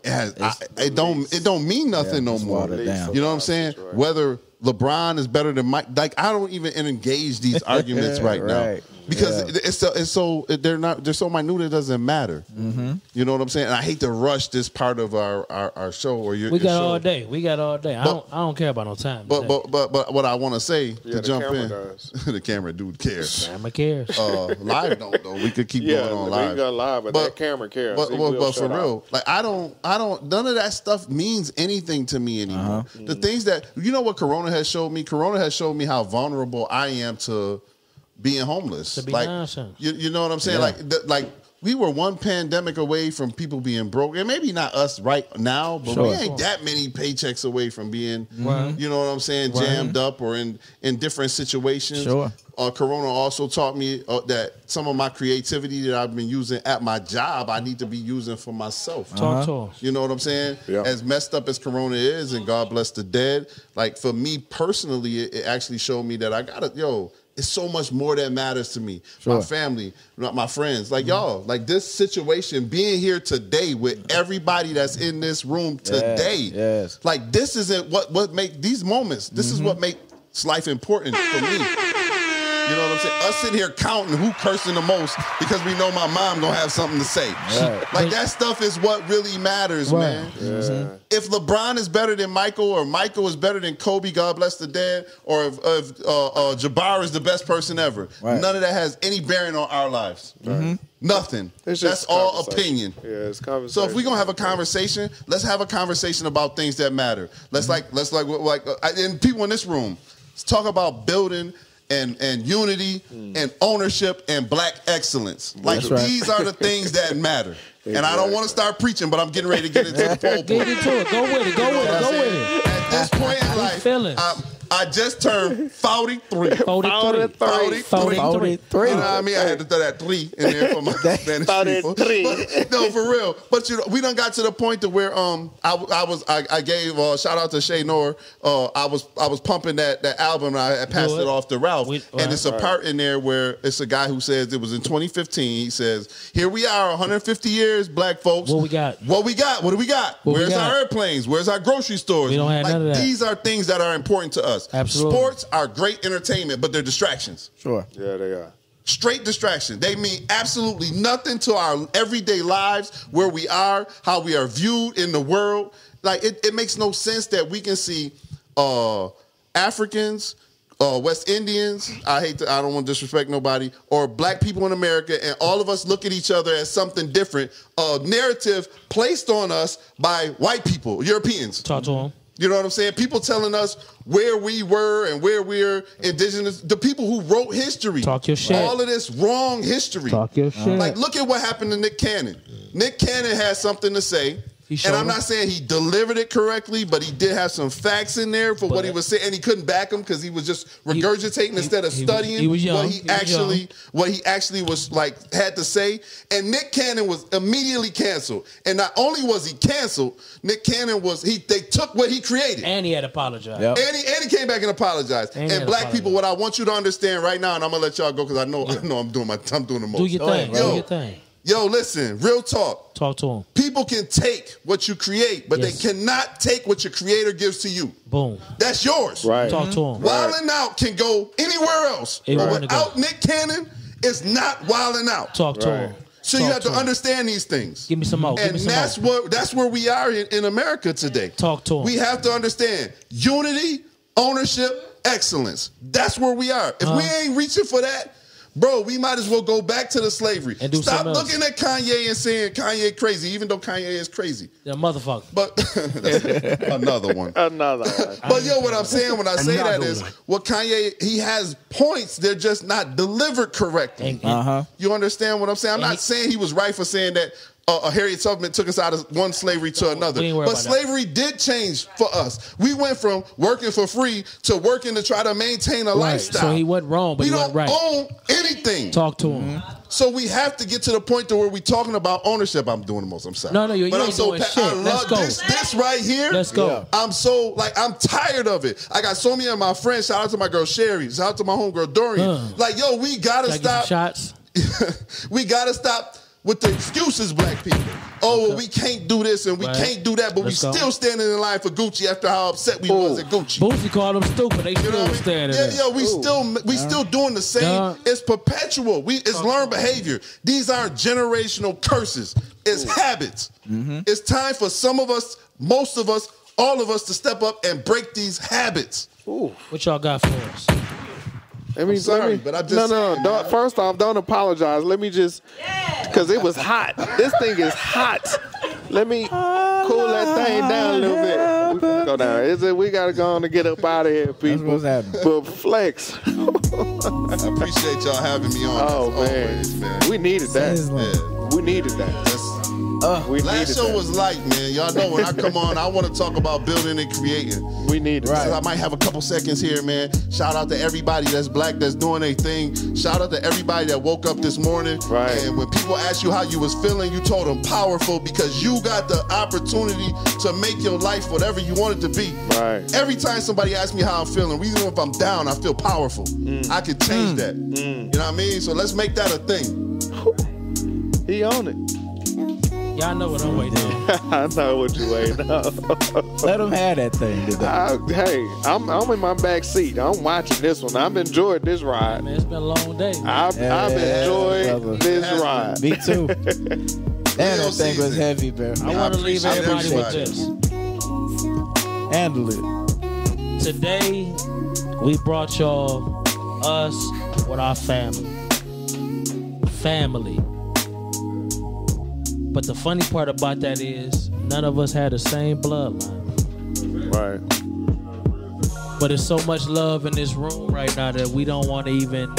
S4: It don't mean nothing no more.
S5: Down.
S4: You know what I'm saying?
S2: Right.
S4: Whether LeBron is better than Mike, like I don't even engage these arguments right now because it's so they're so minute it doesn't matter.
S5: Mm-hmm.
S4: You know what I'm saying? And I hate to rush this part of our show or your.
S1: We got
S4: show.
S1: all day. We got all day. I don't care about no time.
S4: But what I want to say to jump in,
S2: does.
S4: the camera dude cares.
S1: Camera cares.
S4: Live don't though. We could keep going on live.
S2: We got live, but that camera cares.
S4: But for real, like I don't. None of that stuff means anything to me anymore. The things that you know what Corona has showed me. Corona has showed me how vulnerable I am to being homeless.
S1: To be
S4: like
S1: nonsense.
S4: you know what I'm saying? Like we were one pandemic away from people being broke, and maybe not us right now, but we ain't that many paychecks away from being, you know what I'm saying, jammed up or in different situations.
S5: Sure.
S4: Corona also taught me that some of my creativity that I've been using at my job, I need to be using for myself.
S1: Talk to us.
S4: You know what I'm saying?
S2: Yeah.
S4: As messed up as Corona is, and God bless the dead, like for me personally, it actually showed me that I gotta, it's so much more that matters to me.
S5: Sure.
S4: My family, my friends, like y'all, like this situation, being here today with everybody that's in this room today.
S5: Yes.
S4: Like this isn't what make these moments. This is what makes life important for me. You know what I'm saying? Us sitting here counting who cursing the most because we know my mom gonna have something to say.
S5: Right.
S4: Like that stuff is what really matters, man.
S2: Yeah.
S4: If LeBron is better than Michael, or Michael is better than Kobe, God bless the dead, or if Jabbar is the best person ever, none of that has any bearing on our lives. Nothing.
S2: It's
S4: That's
S2: just
S4: all
S2: conversation.
S4: opinion.
S2: Yeah, it's conversation.
S4: So if we're gonna have a conversation, let's have a conversation about things that matter. Let's and people in this room, let's talk about building and unity and ownership and black excellence. Like these are the things that matter. And I don't want to start preaching, but I'm getting ready to get into the pole.
S1: Get into it. Go with it. Go with it. Go with it.
S4: At this point in life, I just turned 43.
S1: 43.
S4: 43. You know what I mean? I had to throw that 3 in there for my Spanish people. But, no, for real. But we done got to the point to where I gave shout out to Shay Noor. I was pumping that album and I had passed it off to Ralph. And it's a part in there where it's a guy who says it was in 2015. He says, "Here we are, 150 years, black folks.
S1: What we got?
S4: What we got? What do we got? Where's our airplanes? Where's our grocery stores?
S1: We don't have none of that.
S4: These are things that are important to us.
S1: Absolutely.
S4: Sports are great entertainment, but they're distractions.
S5: Sure.
S2: Yeah, they are.
S4: Straight distraction. They mean absolutely nothing to our everyday lives, where we are, how we are viewed in the world. Like it makes no sense that we can see Africans, West Indians, I don't want to disrespect nobody, or black people in America, and all of us look at each other as something different. A narrative placed on us by white people, Europeans.
S1: Talk to them.
S4: You know what I'm saying? People telling us where we were and where we're indigenous. The people who wrote history.
S1: Talk your shit.
S4: All of this wrong history.
S1: Talk your shit.
S4: Like, look at what happened to Nick Cannon. Nick Cannon had something to say. And I'm not saying he delivered it correctly, but he did have some facts in there for what he was saying, and he couldn't back him because he was just regurgitating instead of studying what he actually was like had to say. And Nick Cannon was immediately canceled. And not only was he canceled, Nick Cannon they took what he created,
S1: and he had apologized.
S5: Yep.
S4: And he came back and apologized. And black people, what I want you to understand right now, and I'm gonna let y'all go because I know I'm doing the most.
S1: Do your thing. Do your thing.
S4: Yo, listen, real talk.
S1: Talk to him.
S4: People can take what you create, but they cannot take what your creator gives to you.
S1: Boom.
S4: That's yours.
S2: Right.
S1: Talk to him.
S4: Wilding Out can go anywhere else. But without Nick Cannon, it's not Wilding Out.
S1: Talk to him.
S4: So you have to understand these things.
S1: Give me some more.
S4: And that's where we are in America today.
S1: Talk to him.
S4: We have to understand unity, ownership, excellence. That's where we are. If we ain't reaching for that, bro, we might as well go back to the slavery.
S1: And do
S4: Stop
S1: something
S4: looking at Kanye and saying Kanye crazy, even though Kanye is crazy.
S1: Yeah, motherfucker.
S4: But another one.
S2: Another one.
S4: But yo, what I'm saying when I say that is, what Kanye, he has points, they're just not delivered correctly.
S1: And
S4: You understand what I'm saying? I'm not saying he was right for saying that Harriet Tubman took us out of one slavery to another. But slavery did change for us. We went from working for free to working to try to maintain a lifestyle.
S1: So he wasn't wrong, but he wasn't right.
S4: We don't own anything.
S1: Talk to him.
S4: So we have to get to the point to where we're talking about ownership. I'm doing the most. I'm sorry.
S1: No, you
S4: but
S1: ain't doing shit.
S4: I love this right here.
S1: Let's go.
S4: I'm so I'm tired of it. I got so many of my friends. Shout out to my girl Sherry. Shout out to my homegirl Dorian. Like, yo, we gotta stop.
S1: Shots.
S4: We gotta stop with the excuses, black people. Oh, well, we can't do this and we can't do that, but we still standing in line for Gucci after how upset we was at Gucci.
S1: Boosie called them stupid. They still standing there.
S4: Yeah, we still doing the same. It's perpetual. It's learned behavior. These aren't generational curses. It's habits. It's time for some of us, most of us, all of us to step up and break these habits.
S1: What y'all got for us?
S4: I'm sorry, but I just
S2: no. First off, don't apologize. Let me just, because it was hot. This thing is hot. Let me cool that thing down a little bit. We can go down. We gotta go on and get up out of here, people.
S5: That's what's happening.
S2: But Flex.
S4: I appreciate y'all having me on.
S2: Oh man.
S4: Always, man.
S2: We needed that. We needed that.
S4: Last show was light, man. Y'all know when I come on, I want to talk about building and creating.
S2: We need it.
S4: So I might have a couple seconds here, man. Shout out to everybody that's black, that's doing their thing. Shout out to everybody that woke up this morning.
S2: Right.
S4: And when people asked you how you was feeling, you told them powerful because you got the opportunity to make your life whatever you want it to be.
S2: Right.
S4: Every time somebody asks me how I'm feeling, even if I'm down, I feel powerful. I can change that. You know what I mean? So let's make that a thing.
S2: He on it.
S1: Y'all know what I'm waiting on.
S2: I know what you waiting on.
S5: Let him have that thing today.
S2: Hey, I'm in my back seat. I'm watching this one. I've enjoyed this ride.
S1: Man, it's been a long day.
S2: I've enjoyed this ride.
S5: Me too. That thing was heavy, man.
S1: I want to leave everybody with this.
S5: Handle it.
S1: Today, we brought y'all us with our family. Family. But the funny part about that is none of us had the same bloodline.
S2: Right.
S1: But there's so much love in this room right now that we don't want to even.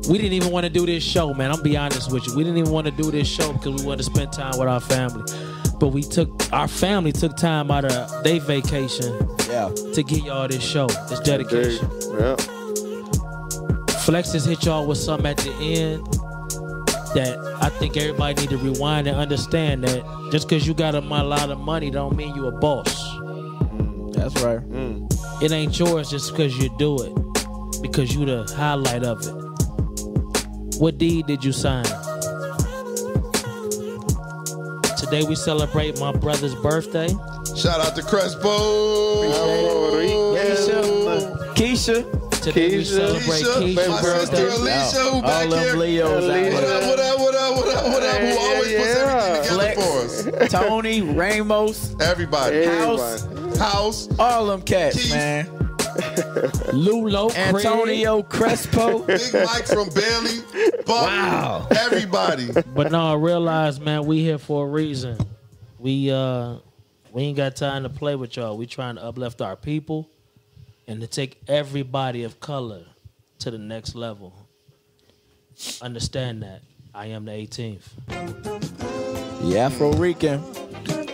S1: We didn't even want to do this show, man. I'm be honest with you. We didn't even want to do this show because we wanted to spend time with our family. But our family took time out of their vacation to get y'all this show, this dedication.
S2: Yeah.
S1: Flex has hit y'all with something at the end that I think everybody need to rewind and understand that just because you got a lot of money don't mean you a boss.
S5: That's right.
S1: It ain't yours just because you do it, because you the highlight of it. What deed did you sign? Today we celebrate my brother's birthday.
S4: Shout out to Crespo.
S5: Keisha.
S1: Today we celebrate Keisha's
S4: my sister
S1: birthday.
S4: Alicia, who back here.
S5: Leos.
S4: What up? Who always puts everything together for us.
S5: Tony, Ramos,
S4: Everybody. House.
S5: all them cats,
S4: Keith.
S5: man.
S1: Lulo,
S5: Antonio Crespo.
S4: Big Mike from Bailey. Buck,
S5: Wow.
S4: Everybody.
S1: But no, I realize, man, we here for a reason. We ain't got time to play with y'all. We trying to uplift our people and to take everybody of color to the next level. Understand that. I am the 18th.
S5: The Afro Rican.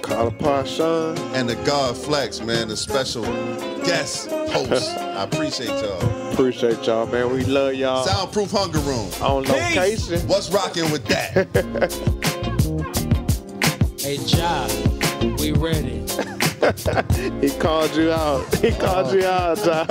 S2: Call upon Sean.
S4: And the God Flex, man, the special guest host. I appreciate y'all.
S2: Appreciate y'all, man. We love y'all.
S4: Soundproof Hunger Room.
S2: On location.
S4: What's rocking with that?
S1: Hey, Ja, we ready.
S2: He called you out. He called you out, John.